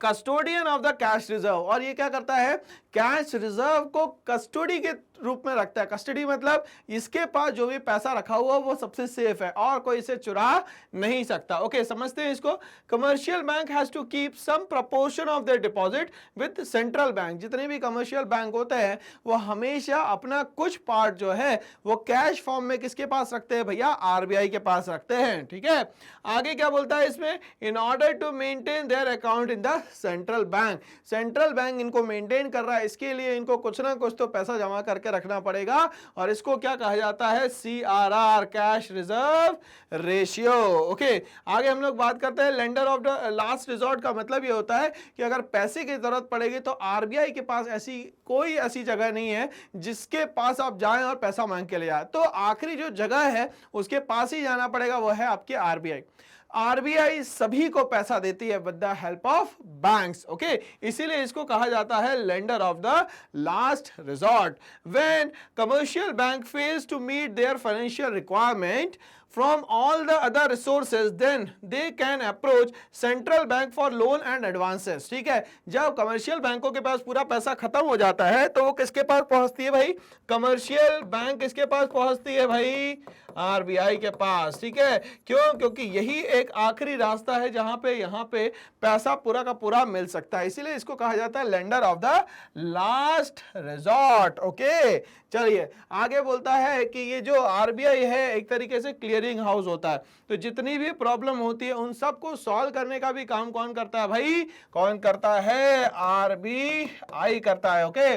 custodian of the cash reserve, और ये क्या करता है, कैश रिजर्व को कस्टडी के रूप में रखता है। कस्टडी मतलब इसके पास जो भी पैसा रखा हुआ वो सबसे सेफ है और कोई इसे चुरा नहीं सकता। ओके, समझते हैं इसको। Commercial bank has to keep some proportion of their deposit with central bank. जितने भी कमर्शियल बैंक होते हैं वो हमेशा अपना कुछ पार्ट जो है वो कैश फॉर्म में किसके पास रखते हैं भैया, आरबीआई के पास रखते हैं, ठीक है। आगे क्या बोलता है इसमें, in order to maintain their account in the central bank, central bank इनको मेंटेन कर रहा है, इसके लिए इनको कुछ ना कुछ तो पैसा जमा करके रखना पड़ेगा, और इसको क्या कहा जाता है, CRR, cash reserve ratio. Okay, आगे हम लोग बात करते हैं lender of the last resort का मतलब ये होता है कि अगर पैसे की जरूरत पड़ेगी तो आरबीआई के पास ऐसी कोई ऐसी जगह नहीं है जिसके पास आप जाएं और पैसा मांग के ले जाए, तो आखिरी जो जगह है उसके पास ही जाना पड़ेगा, वो है आपके आरबीआई। आरबीआई सभी को पैसा देती है with the help of banks. Okay, इसीलिए इसको कहा जाता है lender of the last resort. When commercial bank fails to meet their financial requirement from all the other resources, then they can approach central bank for loan and advances। ठीक है, जब commercial बैंकों के पास पूरा पैसा खत्म हो जाता है तो वो किसके पास पहुंचती है भाई, कमर्शियल बैंक किसके पास पहुंचती है भाई, आरबीआई के पास। ठीक है, क्यों, क्योंकि यही एक आखिरी रास्ता है जहां पे यहाँ पे पैसा पूरा का पूरा मिल सकता है, इसीलिए इसको कहा जाता है lender of the last resort. Okay, चलिए आगे बोलता है कि ये जो आरबीआई है एक तरीके से क्लियरिंग हाउस होता है, तो जितनी भी प्रॉब्लम होती है उन सबको सॉल्व करने का भी काम कौन करता है भाई, कौन करता है, आरबीआई करता है। Okay,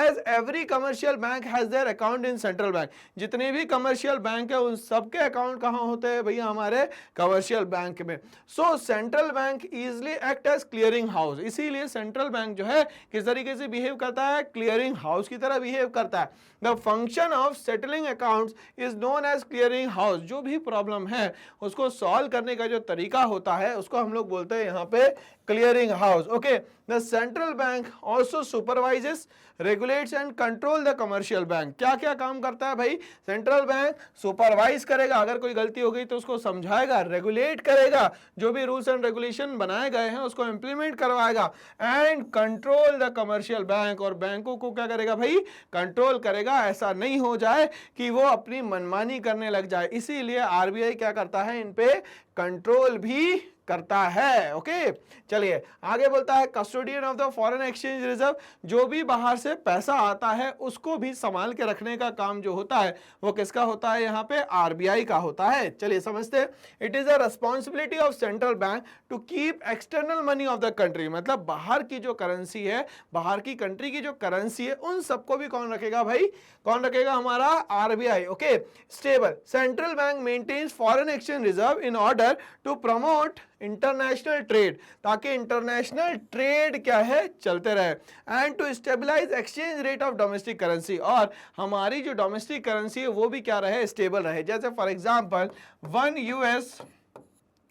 as every commercial bank has their account in central bank, जितने भी कमर्शियल बैंक है उन सबके अकाउंट कहां होते हैं भैया, हमारे कमर्शियल बैंक में। So central bank easily act as clearing house, इसीलिए सेंट्रल बैंक जो है किस तरीके से बिहेव करता है, क्लियरिंग हाउस की तरह बिहेव करता है। The function of settling accounts is known as clearing house, जो भी प्रॉब्लम है उसको सॉल्व करने का जो तरीका होता है उसको हम लोग बोलते हैं यहाँ पे clearing house. Okay, the central bank also supervises, regulates and control the commercial bank. क्या क्या काम करता है भाई, सेंट्रल बैंक सुपरवाइज करेगा, अगर कोई गलती हो गई तो उसको समझाएगा, रेगुलेट करेगा, जो भी रूल्स एंड रेगुलेशन बनाए गए हैं उसको इंप्लीमेंट करवाएगा, and control the commercial bank, और बैंकों को क्या करेगा भाई, कंट्रोल करेगा, ऐसा नहीं हो जाए कि वो अपनी मनमानी करने लग जाए, इसीलिए आरबीआई क्या करता है, इन पे कंट्रोल भी करता है। ओके, चलिए आगे बोलता है custodian of the foreign exchange reserve, जो भी बाहर से पैसा आता है उसको भी संभाल के रखने का काम जो होता है वो किसका होता है, यहाँ पे आरबीआई का होता है। चलिए समझते हैं, it is a responsibility of central bank to keep external money of the country, मतलब बाहर की जो करेंसी है, बाहर की कंट्री की जो करेंसी है उन सबको भी कौन रखेगा भाई, कौन रखेगा, हमारा RBI. Okay, stable, central bank maintains foreign exchange reserve in order to promote international trade, ताकि इंटरनेशनल ट्रेड क्या है, चलते रहे, and to stabilize exchange rate of domestic currency, और हमारी जो डोमेस्टिक करेंसी है वो भी क्या रहे, स्टेबल रहे। जैसे for example 1 US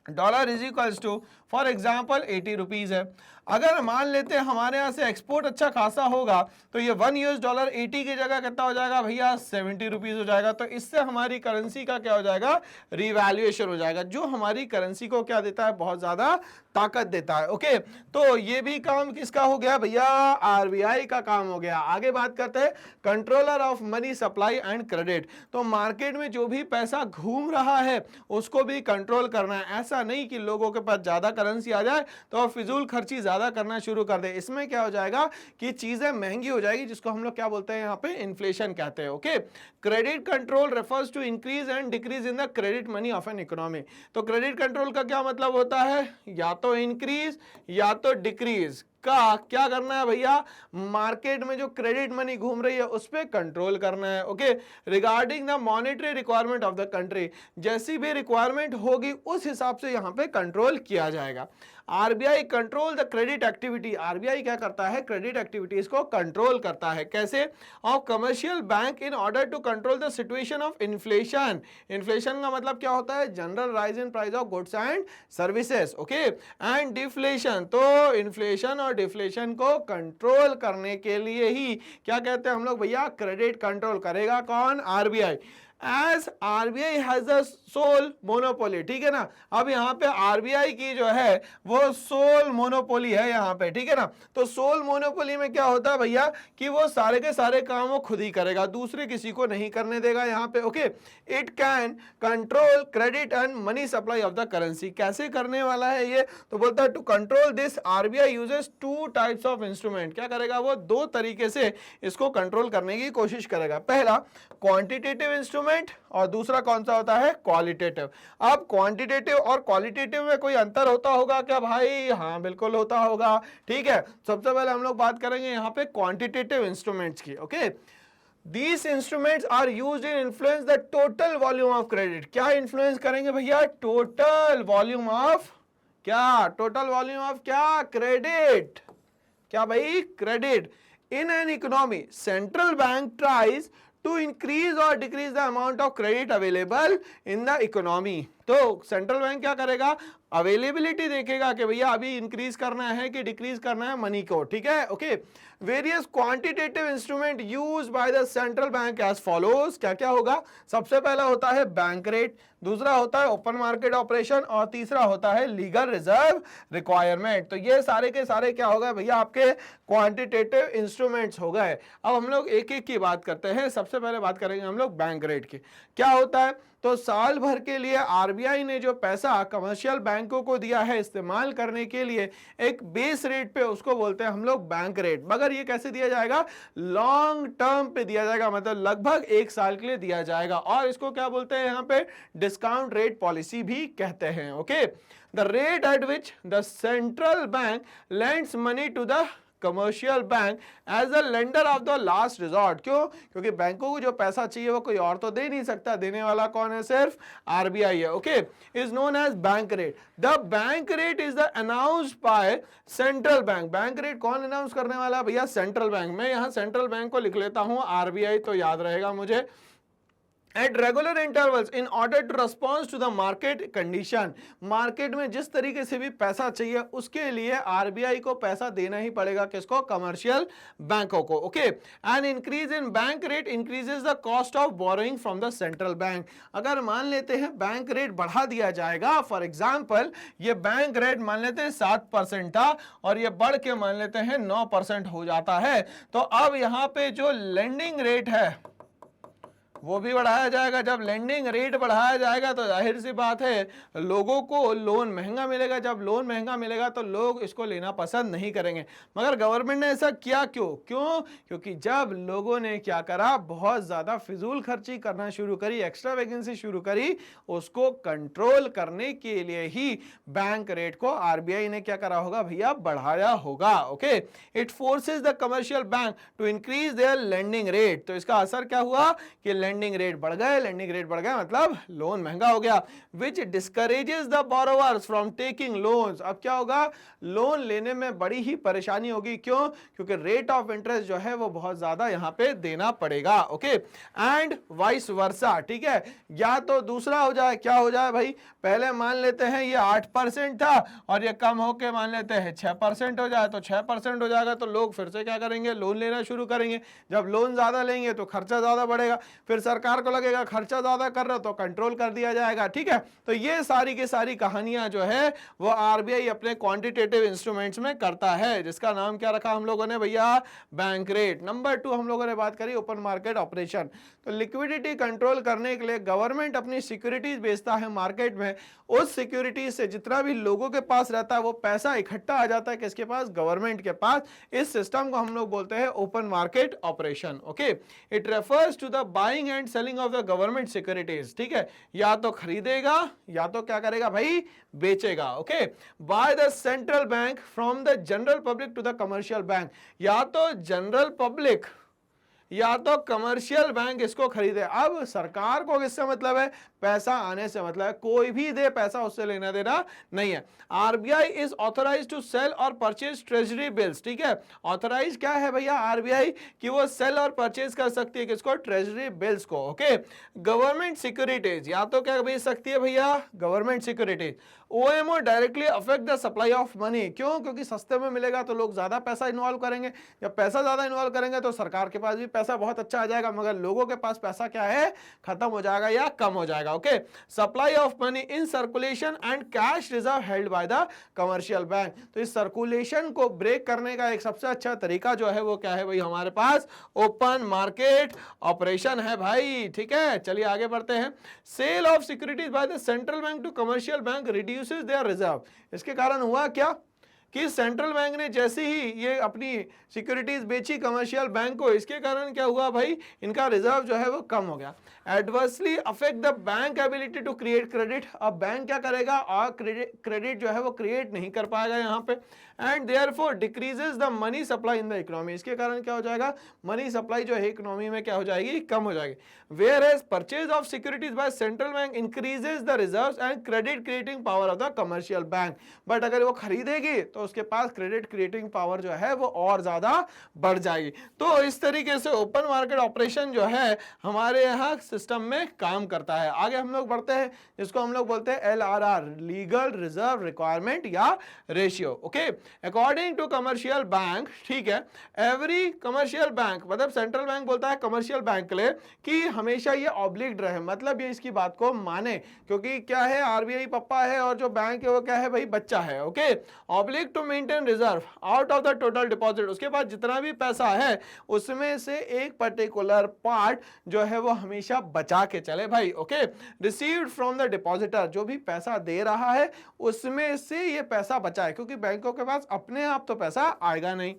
dollar is equals to for example 80 rupees है। अगर मान लेते हैं हमारे यहाँ से एक्सपोर्ट अच्छा खासा होगा तो ये 1 US डॉलर 80 की जगह कितना हो जाएगा भैया, 70 रुपीज हो जाएगा, तो इससे हमारी करेंसी का क्या हो जाएगा, रिवैल्यूएशन हो जाएगा, जो हमारी करेंसी को क्या देता है, बहुत ज्यादा ताकत देता है। ओके, तो ये भी काम किसका हो गया भैया, आरबीआई का काम हो गया। आगे बात करते हैं controller of money supply and credit, तो मार्केट में जो भी पैसा घूम रहा है उसको भी कंट्रोल करना है, ऐसा नहीं कि लोगों के पास ज्यादा करेंसी आ जाए तो फिजूल खर्ची ज्यादा करना शुरू कर दे, इसमें क्या हो जाएगा कि चीजें महंगी हो जाएगी, जिसको हम लोग क्या बोलते हैं यहाँ पे, इन्फ्लेशन कहते हैं। Okay, credit control refers to increase and decrease in the credit money of an economy, तो क्रेडिट कंट्रोल का क्या मतलब होता है, या तो इंक्रीज या तो डिक्रीज का क्या करना है भैया, मार्केट में जो क्रेडिट मनी घूम रही है उस पर कंट्रोल करना है। Okay, regarding the monetary requirement of the country, जैसी भी रिक्वायरमेंट होगी उस हिसाब से यहाँ पे कंट्रोल किया जाएगा। RBI control the credit activity, RBI क्या करता है, क्रेडिट एक्टिविटीज को कंट्रोल करता है, कैसे, of commercial bank in order to control the situation of inflation, inflation का मतलब क्या होता है, general rise in price of goods and services, okay, and deflation, तो इन्फ्लेशन और डिफ्लेशन को कंट्रोल करने के लिए ही क्या कहते हैं हम लोग भैया, क्रेडिट कंट्रोल करेगा कौन, RBI. As RBI has a sole monopoly, ठीक है ना, अब यहाँ पे आरबीआई की जो है वो सोल मोनोपोली है यहाँ पे, ठीक है ना, तो सोल मोनोपोली में क्या होता है भैया कि वो सारे के सारे काम वो खुद ही करेगा, दूसरे किसी को नहीं करने देगा यहाँ पे, okay. It can control credit and money supply of the currency, कैसे करने वाला है ये, तो बोलता है to control this RBI uses two types of instrument, क्या करेगा वो, दो तरीके से इसको कंट्रोल करने की कोशिश करेगा, पहला क्वांटिटेटिव इंस्ट्रूमेंट और दूसरा कौन सा होता है, क्वालिटेटिव। अब क्वांटिटेटिव और क्वालिटेटिव में कोई अंतर होता होगा क्या भाई, हाँ बिल्कुल होता होगा, ठीक है। सबसे पहले हम लोग बात करेंगे यहाँ पे क्वांटिटेटिव इंस्ट्रूमेंट्स की, okay. These instruments are used in influence the total volume of credit, क्या इन्फ्लुएंस करेंगे भैया, टोटल वॉल्यूम ऑफ, क्या टोटल वॉल्यूम ऑफ क्या, क्रेडिट, क्या भाई, credit. In an economy central bank tries to increase or decrease the amount of credit available in the economy, तो central bank क्या करेगा, अवेलेबिलिटी देखेगा कि भैया अभी इंक्रीज करना है कि डिक्रीज करना है मनी को, ठीक है, okay. Various quantitative instrument use by the central bank as follows, क्या क्या होगा, सबसे पहला होता है बैंक रेट, दूसरा होता है ओपन मार्केट ऑपरेशन और तीसरा होता है लीगल रिजर्व रिक्वायरमेंट, तो ये सारे के सारे क्या होगा भैया आपके क्वांटिटेटिव इंस्ट्रूमेंट्स हो गए। अब हम लोग एक एक की बात करते हैं, सबसे पहले बात करेंगे हम लोग बैंक रेट की, क्या होता है, तो साल भर के लिए आरबीआई ने जो पैसा कमर्शियल बैंकों को दिया है इस्तेमाल करने के लिए एक बेस रेट पे, उसको बोलते हैं हम लोग बैंक रेट, मगर ये कैसे दिया जाएगा, लॉन्ग टर्म पे दिया जाएगा, मतलब लगभग एक साल के लिए दिया जाएगा, और इसको क्या बोलते हैं यहाँ पे, डिस्काउंट रेट पॉलिसी भी कहते हैं, okay. The rate at which the central bank lends money to the commercial bank as a lender of the last resort, क्यों, क्योंकि बैंकों को जो पैसा चाहिए वो कोई और तो दे नहीं सकता, देने वाला कौन है, सिर्फ आरबीआई है, okay, is known as bank rate. The bank rate is the announced by central bank, bank rate कौन अनाउंस करने वाला भैया, सेंट्रल बैंक, मैं यहाँ सेंट्रल बैंक को लिख लेता हूँ, आरबीआई तो याद रहेगा मुझे, at regular intervals in order to respond to the market condition, market में जिस तरीके से भी पैसा चाहिए उसके लिए आरबीआई को पैसा देना ही पड़ेगा, किसको, कमर्शियल बैंकों को, okay. And increase in bank rate increases the cost of borrowing from the central bank, अगर मान लेते हैं बैंक रेट बढ़ा दिया जाएगा, फॉर एग्जांपल ये बैंक रेट मान लेते हैं 7% था और ये बढ़ के मान लेते हैं 9% हो जाता है, तो अब यहाँ पे जो लेंडिंग रेट है वो भी बढ़ाया जाएगा। जब लेंडिंग रेट बढ़ाया जाएगा तो जाहिर सी बात है लोगों को लोन महंगा मिलेगा, जब लोन महंगा मिलेगा तो लोग इसको लेना पसंद नहीं करेंगे, मगर गवर्नमेंट ने ऐसा किया क्यों, क्योंकि जब लोगों ने क्या करा, बहुत ज्यादा फिजूल खर्ची करना शुरू करी, एक्स्ट्रा वैकेंसी शुरू करी, उसको कंट्रोल करने के लिए ही बैंक रेट को आरबीआई ने क्या करा होगा भैया, बढ़ाया होगा, okay. It forces the commercial bank to increase their lending rate, तो इसका असर क्या हुआ कि लेंडिंग रेट बढ़ गए, लेंडिंग रेट बढ़ गया मतलब लोन महंगा हो गया, which discourages the borrowers from taking loans, अब क्या होगा, लोन लेने में बड़ी ही परेशानी होगी, क्यों, क्योंकि रेट ऑफ इंटरेस्ट जो है वो बहुत ज्यादा यहां पे देना पड़ेगा, ओके। एंड वाइस वर्सा, ठीक है, या तो दूसरा हो जाए, क्या हो जाए भाई, पहले मान लेते हैं ये 8% था और ये कम होके मान लेते हैं 6% हो जाए, तो 6% हो जाएगा तो लोग फिर से क्या करेंगे, लोन लेना शुरू करेंगे, जब लोन ज्यादा लेंगे तो खर्चा ज्यादा बढ़ेगा, फिर सरकार को लगेगा खर्चा ज्यादा कर रहा तो कंट्रोल कर दिया जाएगा, ठीक है। तो ये सारी की सारी कहानियां जो है वो आरबीआई अपने क्वांटिटेटिव इंस्ट्रूमेंट्स में करता है, जिसका नाम क्या रखा हम लोगों ने भैया, बैंक रेट। नंबर 2 हम लोगों ने बात करी ओपन मार्केट ऑपरेशन, तो लिक्विडिटी कंट्रोल करने के लिए गवर्नमेंट अपनी सिक्योरिटीज बेचता है मार्केट में, उस सिक्योरिटीज से जितना भी लोगों के पास रहता है वो पैसा इकट्ठा आ जाता है किसके पास, गवर्नमेंट के पास, इस सिस्टम को हम लोग बोलते हैं open market operation, okay. It refers to the buying and selling of the government securities, ठीक है, या तो खरीदेगा या तो क्या करेगा भाई, बेचेगा, okay, by the central bank from the general public to the commercial bank, या तो जनरल पब्लिक या तो कमर्शियल बैंक इसको खरीदे। अब सरकार को किससे मतलब है? पैसा आने से मतलब है, कोई भी दे पैसा उससे लेना देना नहीं है। RBI is authorise to sell और परचेज ट्रेजरी बिल्स, ठीक है, ऑथोराइज क्या है भैया आरबीआई कि वो सेल और परचेज कर सकती है किसको? ट्रेजरी बिल्स को। ओके, गवर्नमेंट सिक्योरिटीज या तो क्या बेच सकती है भैया? Government securities. OMO directly affect the supply of money, क्यों? क्योंकि सस्ते में मिलेगा तो लोग ज्यादा पैसा इन्वॉल्व करेंगे, जब पैसा ज्यादा इन्वॉल्व करेंगे तो सरकार के पास भी पैसा बहुत अच्छा आ जाएगा, मगर लोगों के पास पैसा क्या है? खत्म हो जाएगा या कम हो जाएगा। Okay, supply of money in circulation and cash reserve held by the commercial bank. तो इस सर्कुलेशन को ब्रेक करने का एक सबसे अच्छा तरीका जो है वो क्या है भाई? हमारे पास ओपन मार्केट ऑपरेशन है भाई, ठीक है। चलिए आगे बढ़ते हैं। Sale of securities by the central bank to commercial bank reduces their reserve. इसके कारण हुआ क्या कि सेंट्रल बैंक ने जैसे ही ये अपनी सिक्योरिटीज बेची कमर्शियल बैंक को, इसके कारण क्या हुआ भाई? इनका रिजर्व जो है वो कम हो गया। Adversely affect the bank ability to create credit. अब बैंक क्या करेगा? और क्रेडिट जो है वो क्रिएट नहीं कर पाएगा यहाँ पे, and therefore decreases the money supply in the economy. इसके कारण क्या हो जाएगा? मनी सप्लाई जो है इकोनॉमी में क्या हो जाएगी? कम हो जाएगी। Whereas purchase of securities by central bank increases the reserves and credit creating power of the commercial bank. But अगर वो खरीदेगी तो उसके पास क्रेडिट क्रिएटिंग पावर जो है वो और ज्यादा बढ़ जाएगी। तो इस तरीके से ओपन मार्केट ऑपरेशन जो है हमारे यहाँ सिस्टम में काम करता है। आगे हम लोग बढ़ते हैं, जिसको हम लोग बोलते हैं LRR, लीगल रिजर्व रिक्वायरमेंट या ratio. Okay, according to commercial bank, ठीक है, एवरी कमर्शियल बैंक, मतलब सेंट्रल बैंक बोलता है कमर्शियल बैंक के लिए कि हमेशा ये ऑब्लिग्ड रहे, मतलब ये इसकी बात को माने, क्योंकि क्या है? आरबीआई पप्पा है और जो बैंक है वो क्या है भाई? बच्चा है। Okay, oblige to maintain reserve out of the total deposit. उसके बाद जितना भी पैसा है उसमें से एक पर्टिकुलर पार्ट जो है वो हमेशा बचा के चले भाई। Okay, received from the depositor, जो भी पैसा दे रहा है उसमें से ये पैसा बचा है, क्योंकि बैंकों के पास अपने आप तो पैसा आएगा नहीं।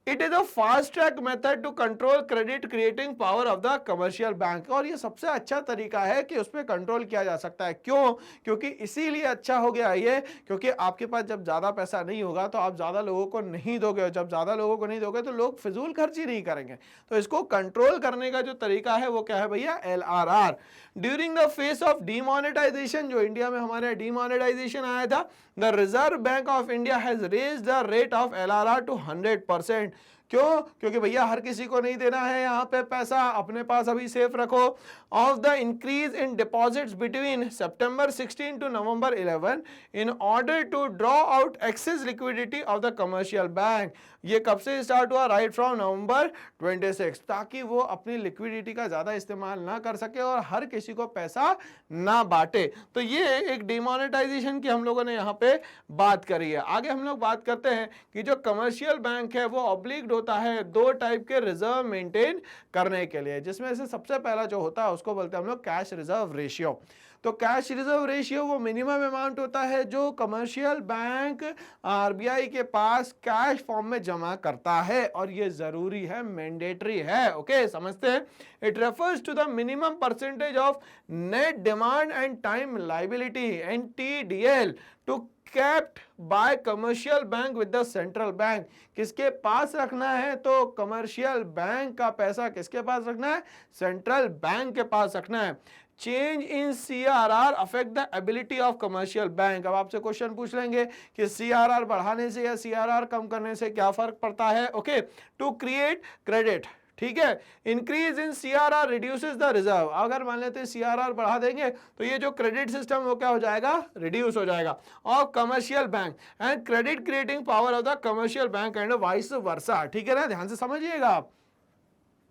It is a fast track method to control credit creating power of the commercial bank. और ये सबसे अच्छा तरीका है कि उस पर कंट्रोल किया जा सकता है। क्यों? क्योंकि इसीलिए अच्छा हो गया ये, क्योंकि आपके पास जब ज्यादा पैसा नहीं होगा तो आप ज्यादा लोगों को नहीं दोगे, और जब ज्यादा लोगों को नहीं दोगे तो लोग फिजूल खर्ची नहीं करेंगे। तो इसको कंट्रोल करने का जो तरीका है वो क्या है भैया? LRR। During the phase of demonetisation, जो इंडिया में हमारे डीमोनेटाइजेशन आया था, the Reserve Bank of India has raised the rate of LRR to 100%। क्यों? क्योंकि भैया हर किसी को नहीं देना है यहाँ पे पैसा, अपने पास अभी सेफ रखो। Of the increase in deposits between September 16 to November 11 in order to draw out excess liquidity of the commercial bank. ये कब से स्टार्ट हुआ? राइट फ्रॉम नवंबर 26, ताकि वो अपनी लिक्विडिटी का ज्यादा इस्तेमाल ना कर सके और हर किसी को पैसा ना बांटे। तो ये एक डिमोनेटाइजेशन की हम लोगों ने यहाँ पे बात करी है। आगे हम लोग बात करते हैं कि जो कमर्शियल बैंक है वो ऑब्लिग्ड होता है दो टाइप के रिजर्व मेंटेन करने के लिए, जिसमें से सबसे पहला जो होता है उसको बोलते हैं हम लोग कैश रिजर्व रेशियो। तो कैश रिजर्व रेशियो वो मिनिमम अमाउंट होता है जो कमर्शियल बैंक आरबीआई के पास कैश फॉर्म में जमा करता है, और ये जरूरी है, मैंडेटरी है। ओके, समझते हैं। It refers to the minimum percentage of net demand and time liability NTDL to kept by commercial bank with the central bank. किसके पास रखना है? तो कमर्शियल बैंक का पैसा किसके पास रखना है? सेंट्रल बैंक के पास रखना है। Change in CRR affect the ability of commercial bank. अब आपसे क्वेश्चन पूछ लेंगे कि CRR बढ़ाने से या CRR कम करने से क्या फर्क पड़ता है? ओके, टू क्रिएट क्रेडिट, ठीक है, increase in CRR reduces the reserve. अगर मान लेते हैं CRR बढ़ा देंगे तो ये जो क्रेडिट सिस्टम वो क्या हो जाएगा? रिड्यूस हो जाएगा। और commercial bank and credit creating power of the commercial bank and vice वर्सा, ठीक है ना, ध्यान से समझिएगा आप।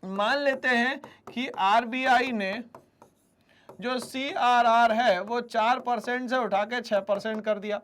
मान लेते हैं कि आरबीआई ने जो CRR है वो 4% से उठा के 6% कर दिया।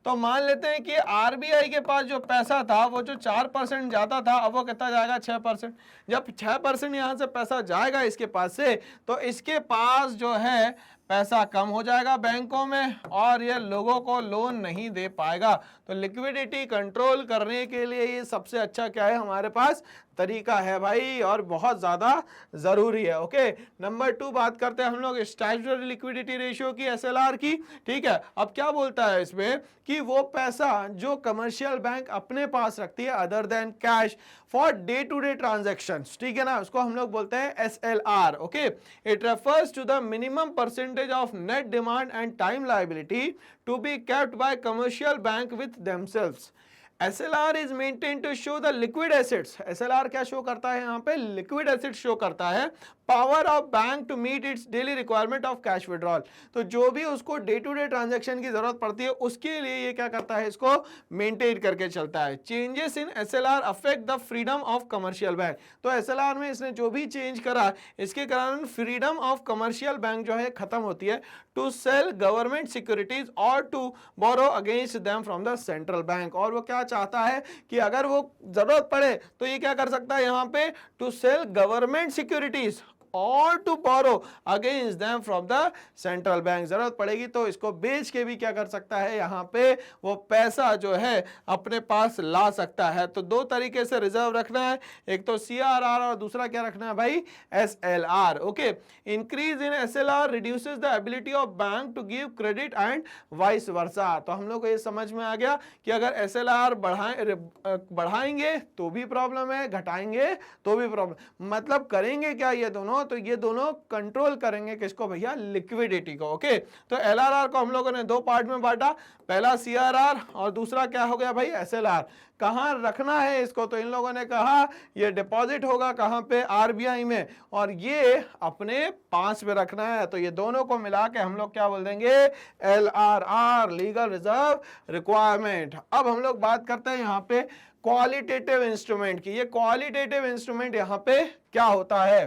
तो मान लेते हैं कि आरबीआई के पास जो पैसा था वो जो 4% जाता था, अब वो कितना जाएगा? 6%। जब 6% यहाँ से पैसा जाएगा इसके पास से, तो इसके पास जो है पैसा कम हो जाएगा बैंकों में और ये लोगों को लोन नहीं दे पाएगा। तो लिक्विडिटी कंट्रोल करने के लिए ये सबसे अच्छा क्या है हमारे पास तरीका है भाई, और बहुत ज्यादा जरूरी है। ओके, नंबर 2 बात करते हैं हम लोग स्टैट्यूटरी लिक्विडिटी रेशियो की, एसएलआर की। ठीक है, अब क्या बोलता है इसमें कि वो पैसा जो कमर्शियल बैंक अपने पास रखती है other than cash for day to day transactions, ठीक है ना, उसको हम लोग बोलते हैं SLR. Okay, it refers to the minimum percentage of net demand and time liability to be kept by commercial bank with themselves. SLR is maintained to show the liquid assets। SLR क्या show करता है यहाँ पे, liquid asset show करता है, power of bank to meet its daily requirement of cash withdrawal. तो जो भी उसको डे टू डे ट्रांजैक्शन की जरूरत पड़ती है उसके लिए ये क्या करता है, इसको मेंटेन करके चलता है। Changes in SLR affect the freedom of commercial bank. तो SLR में इसने जो भी चेंज करा इसके कारण फ्रीडम ऑफ कमर्शियल बैंक जो है खत्म होती है टू सेल गवर्नमेंट सिक्योरिटीज और to borrow against them from the central bank. और वो क्या चाहता है कि अगर वो जरूरत पड़े तो ये क्या कर सकता है यहाँ पे, टू सेल गवर्नमेंट सिक्योरिटीज और to borrow against them from the central bank. जरूरत पड़ेगी तो इसको बेच के भी क्या कर सकता है, यहाँ पे वो पैसा जो है अपने पास ला सकता है। तो दो तरीके से रिजर्व रखना है, एक तो CRR और दूसरा क्या रखना है भाई, SLR। Okay, increase in SLR reduces the ability of bank to give credit and vice versa. तो हम लोग को ये समझ में आ गया कि अगर SLR बढ़ाएंगे तो भी प्रॉब्लम है, घटाएंगे तो भी प्रॉब्लम। मतलब करेंगे क्या ये दोनों, तो ये दोनों कंट्रोल करेंगे किसको भैया, लिक्विडिटी को। ओके, तो LRR को हम लोगों ने दो पार्ट में बांटा, पहला CRR और दूसरा क्या हो गया भाई, SLR। कहां रखना है इसको, तो इन लोगों ने कहा ये डिपॉजिट होगा कहां पे, RBI में, और ये अपने पास में रखना है। तो ये दोनों को मिला के हम लोग क्या बोल देंगे, LRR, लीगल रिजर्व रिक्वायरमेंट। अब हम लोग बात करते हैं यहाँ पे क्वालिटेटिव इंस्ट्रूमेंट की। ये क्वालिटेटिव इंस्ट्रूमेंट यहाँ पे क्या होता है,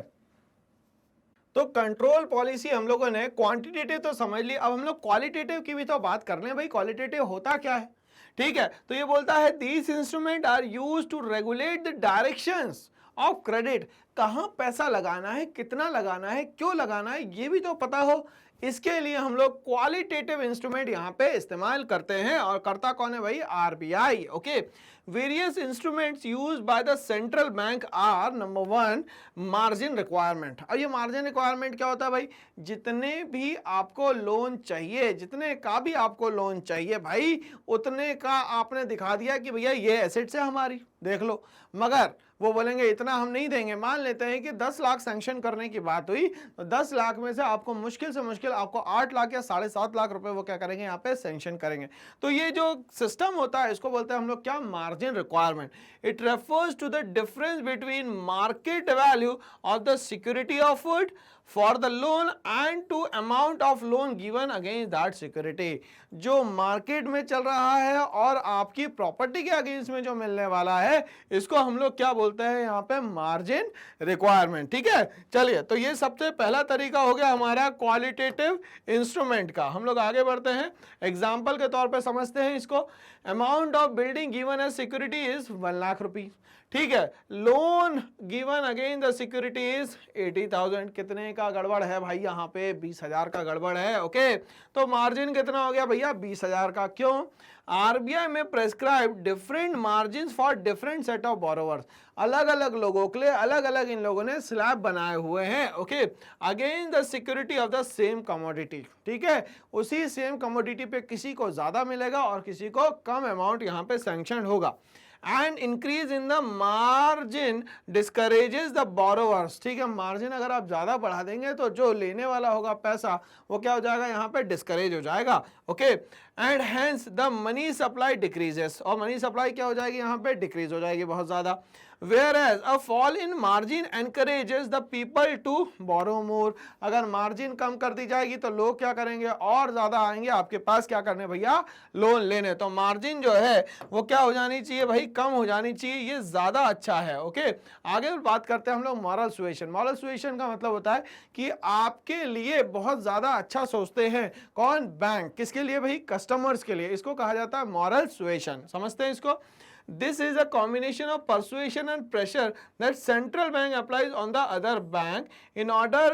तो कंट्रोल पॉलिसी हम लोगों ने क्वांटिटेटिव तो समझ ली, अब हम लोग क्वालिटेटिव की भी तो बात कर लें भाई, क्वालिटेटिव होता क्या है। ठीक है, तो ये बोलता है these instrument are used to regulate the directions of credit. कहां पैसा लगाना है, कितना लगाना है, क्यों लगाना है, ये भी तो पता हो। इसके लिए हम लोग क्वालिटेटिव इंस्ट्रूमेंट यहां पे इस्तेमाल करते हैं, और करता कौन है भाई, RBI। Okay, various instruments used by the central bank are, number 1 margin requirement. अब ये मार्जिन रिक्वायरमेंट क्या होता है भाई, जितने भी आपको लोन चाहिए, जितने का भी आपको लोन चाहिए भाई, उतने का आपने दिखा दिया कि भैया ये एसेट्स है हमारी, देख लो। मगर वो बोलेंगे इतना हम नहीं देंगे। मान लेते हैं कि 10 लाख सैंक्शन करने की बात हुई, तो 10 लाख में से आपको मुश्किल से मुश्किल आपको 8 लाख या 7.5 लाख रुपए वो क्या करेंगे, यहाँ पे सैंक्शन करेंगे। तो ये जो सिस्टम होता है इसको बोलते हैं हम लोग क्या, margin requirement. It refers to the difference between market value of the security offered for the loan and to amount of loan given against that security. जो मार्केट में चल रहा है और आपकी प्रॉपर्टी के अगेंस्ट में जो मिलने वाला है, इसको हम लोग क्या बोलते हैं यहाँ पे, मार्जिन रिक्वायरमेंट। ठीक है, चलिए, तो ये सबसे पहला तरीका हो गया हमारा क्वालिटेटिव इंस्ट्रूमेंट का। हम लोग आगे बढ़ते हैं, एग्जाम्पल के तौर पे समझते हैं इसको। Amount of building given as security is 1 lakh rupees. ठीक है, loan given again the security is 80,000। कितने का गड़बड़ है भाई, यहाँ पे 20,000 का गड़बड़ है। ओके, तो मार्जिन कितना हो गया भैया, 20,000 का। क्यों, RBI में prescribe different margin for different set of borrowers. अलग अलग लोगों के लिए अलग अलग इन लोगों ने स्लैब बनाए हुए हैं। Okay, against the security of the same commodity. ठीक है, उसी सेम कमोडिटी पे किसी को ज्यादा मिलेगा और किसी को कम अमाउंट यहाँ पे सैंक्शन होगा। And increase in the margin discourages the borrowers. ठीक है, मार्जिन अगर आप ज्यादा बढ़ा देंगे तो जो लेने वाला होगा पैसा वो क्या हो जाएगा, यहाँ पे डिस्करेज हो जाएगा। Okay, and hence the money supply decreases, और मनी सप्लाई क्या हो जाएगी, यहाँ पे डिक्रीज हो जाएगी बहुत ज्यादा। Whereas a fall in margin encourages the people to borrow more। अगर मार्जिन कम कर दी जाएगी तो लोग क्या करेंगे, और ज्यादा आएंगे आपके पास क्या करने भैया, लोन लेने। तो मार्जिन जो है वो क्या हो जानी चाहिए भाई, कम हो जानी चाहिए, ये ज्यादा अच्छा है। ओके, आगे बात करते हैं हम लोग मॉरल सुएशन। मॉरल सुएशन का मतलब होता है कि आपके लिए बहुत ज्यादा अच्छा सोचते हैं कौन, बैंक। किसके लिए भाई, कस्टमर्स के लिए। इसको कहा जाता है मॉरल सुएशन। समझते हैं इसको। This is a combination of persuasion and pressure that central bank applies on the other bank in order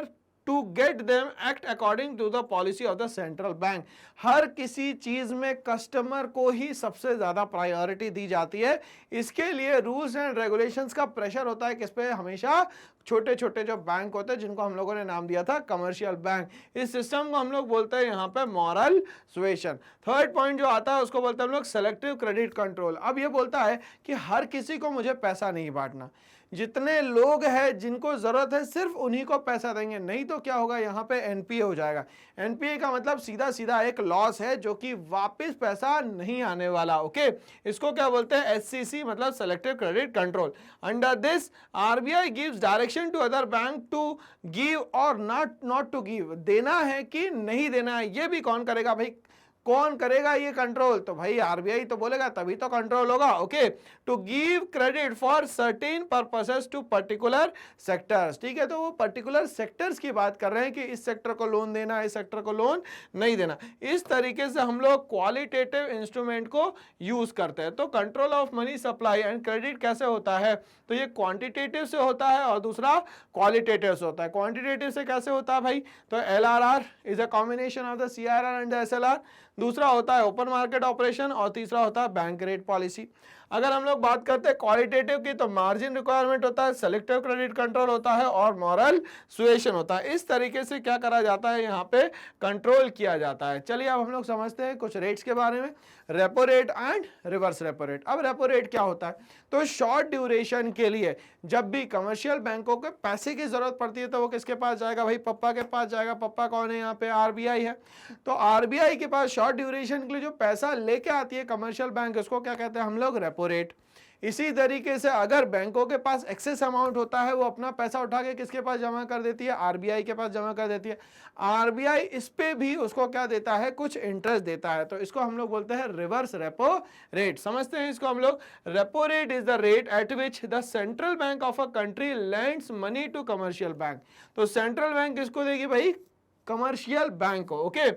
to get them act according to the policy of the central bank. हर किसी चीज में customer को ही सबसे ज्यादा priority दी जाती है। इसके लिए रूल्स एंड रेगुलेशंस का प्रेशर होता है किस पे? हमेशा छोटे छोटे जो बैंक होते हैं जिनको हम लोगों ने नाम दिया था कमर्शियल बैंक। इस सिस्टम को हम लोग बोलते हैं यहाँ पे मॉरल सुएशन। थर्ड पॉइंट जो आता है उसको बोलते हैं हम लोग सेलेक्टिव क्रेडिट कंट्रोल। अब ये बोलता है कि हर किसी को मुझे पैसा नहीं बांटना, जितने लोग हैं जिनको जरूरत है सिर्फ उन्हीं को पैसा देंगे, नहीं तो क्या होगा यहाँ पे एनपीए हो जाएगा। एनपीए का मतलब सीधा सीधा एक लॉस है जो कि वापस पैसा नहीं आने वाला। ओके, इसको क्या बोलते हैं? एससीसी मतलब selective credit control. Under this RBI gives direction to other bank to give और नॉट टू गिव। देना है कि नहीं देना है ये भी कौन करेगा भाई? कौन करेगा ये कंट्रोल? तो भाई आरबीआई तो बोलेगा तभी तो कंट्रोल होगा। Okay, to give credit for certain purposes to particular sectors. ठीक है, तो वो पर्टिकुलर सेक्टर्स की बात कर रहे हैं कि इस सेक्टर को लोन देना, इस सेक्टर को लोन नहीं देना। इस तरीके से हम लोग क्वालिटेटिव इंस्ट्रूमेंट को यूज करते हैं। तो control of money supply and credit कैसे होता है? तो ये क्वांटिटेटिव से होता है और दूसरा क्वालिटेटिव से होता है। क्वांटिटेटिव से कैसे होता है भाई? तो LRR is a combination of the CRR and the SLR. दूसरा होता है ओपन मार्केट ऑपरेशन और तीसरा होता है बैंक रेट पॉलिसी। अगर हम लोग बात करते हैं क्वालिटेटिव की तो मार्जिन रिक्वायरमेंट होता है, सेलेक्टिव क्रेडिट कंट्रोल होता है और मॉरल सुएशन होता है। इस तरीके से क्या करा जाता है? यहाँ पे कंट्रोल किया जाता है। चलिए अब हम लोग समझते हैं कुछ रेट्स के बारे में, repo rate and reverse repo rate. अब रेपो रेट क्या होता है? तो शॉर्ट ड्यूरेशन के लिए जब भी कमर्शियल बैंकों को पैसे की जरूरत पड़ती है तो वो किसके पास जाएगा भाई? पप्पा के पास जाएगा। पप्पा कौन है यहाँ पे? आरबीआई है। तो आरबीआई के पास शॉर्ट ड्यूरेशन के लिए जो पैसा लेके आती है कमर्शियल बैंक, उसको क्या कहते हैं हम लोग? Repo rate. इसी तरीके से अगर बैंकों के पास एक्सेस अमाउंट होता है वो अपना पैसा उठा के किसके पास जमा कर देती है? आरबीआई के पास जमा कर देती है। आरबीआई इस पे भी उसको क्या देता है? कुछ इंटरेस्ट देता है। तो इसको हम लोग बोलते हैं रिवर्स रेपो रेट। समझते हैं इसको हम लोग। Repo rate is the rate at which the central bank of a country lends money to commercial bank. तो सेंट्रल बैंक किसको देगी भाई? कमर्शियल बैंक को। Okay,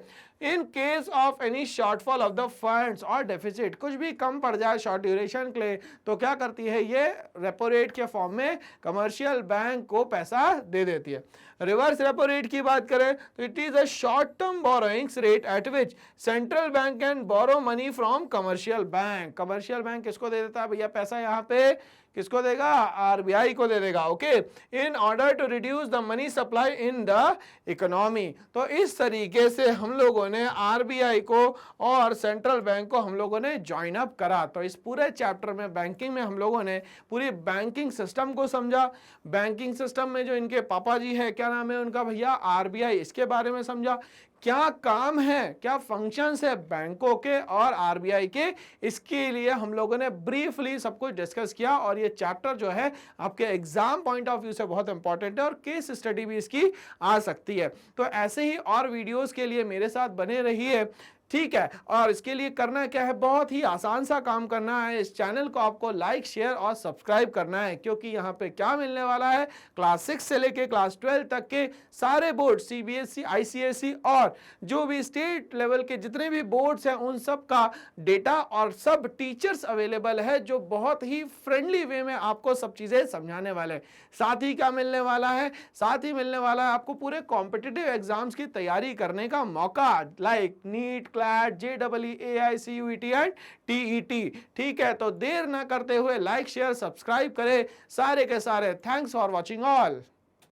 in case of any shortfall of the funds और deficit, कुछ भी कम पड़ जाए शॉर्ट ड्यूरेशन के लिए तो क्या करती है ये? रेपो रेट के फॉर्म में कमर्शियल बैंक को पैसा दे देती है। रिवर्स रेपो रेट की बात करें तो it is a short term borrowings rate at which central bank can borrow money from commercial bank. Commercial bank किसको दे देता है भैया पैसा? यहाँ पे किसको देगा? आरबीआई को दे देगा। Okay, in order to reduce the money supply in the economy. तो इस तरीके से हम लोगों ने आरबीआई को और सेंट्रल बैंक को हम लोगों ने ज्वाइन अप करा। तो इस पूरे चैप्टर में बैंकिंग में हम लोगों ने पूरी बैंकिंग सिस्टम को समझा। बैंकिंग सिस्टम में जो इनके पापा जी है, क्या नाम है उनका भैया? आरबीआई, इसके बारे में समझा। क्या काम है, क्या फंक्शंस है बैंकों के और आरबीआई के, इसके लिए हम लोगों ने ब्रीफली सब कुछ डिस्कस किया। और ये चैप्टर जो है आपके एग्जाम पॉइंट ऑफ व्यू से बहुत इंपॉर्टेंट है और केस स्टडी भी इसकी आ सकती है। तो ऐसे ही और वीडियोस के लिए मेरे साथ बने रहिए, ठीक है। और इसके लिए करना क्या है? बहुत ही आसान सा काम करना है। इस चैनल को आपको लाइक, शेयर और सब्सक्राइब करना है, क्योंकि यहाँ पे क्या मिलने वाला है? क्लास 6 से लेके क्लास 12 तक के सारे बोर्ड, सीबीएसई, आईसीएसई और जो भी स्टेट लेवल के जितने भी बोर्ड्स हैं उन सब का डेटा और सब टीचर्स अवेलेबल है जो बहुत ही फ्रेंडली वे में आपको सब चीजें समझाने वाले हैं। साथ ही क्या मिलने वाला है? साथ ही मिलने वाला है आपको पूरे कॉम्पिटिटिव एग्जाम्स की तैयारी करने का मौका, like NEET, CLAT, JEE, AICUET and TET. ठीक है, तो देर ना करते हुए लाइक, शेयर, सब्सक्राइब करें सारे के सारे। Thanks for watching all.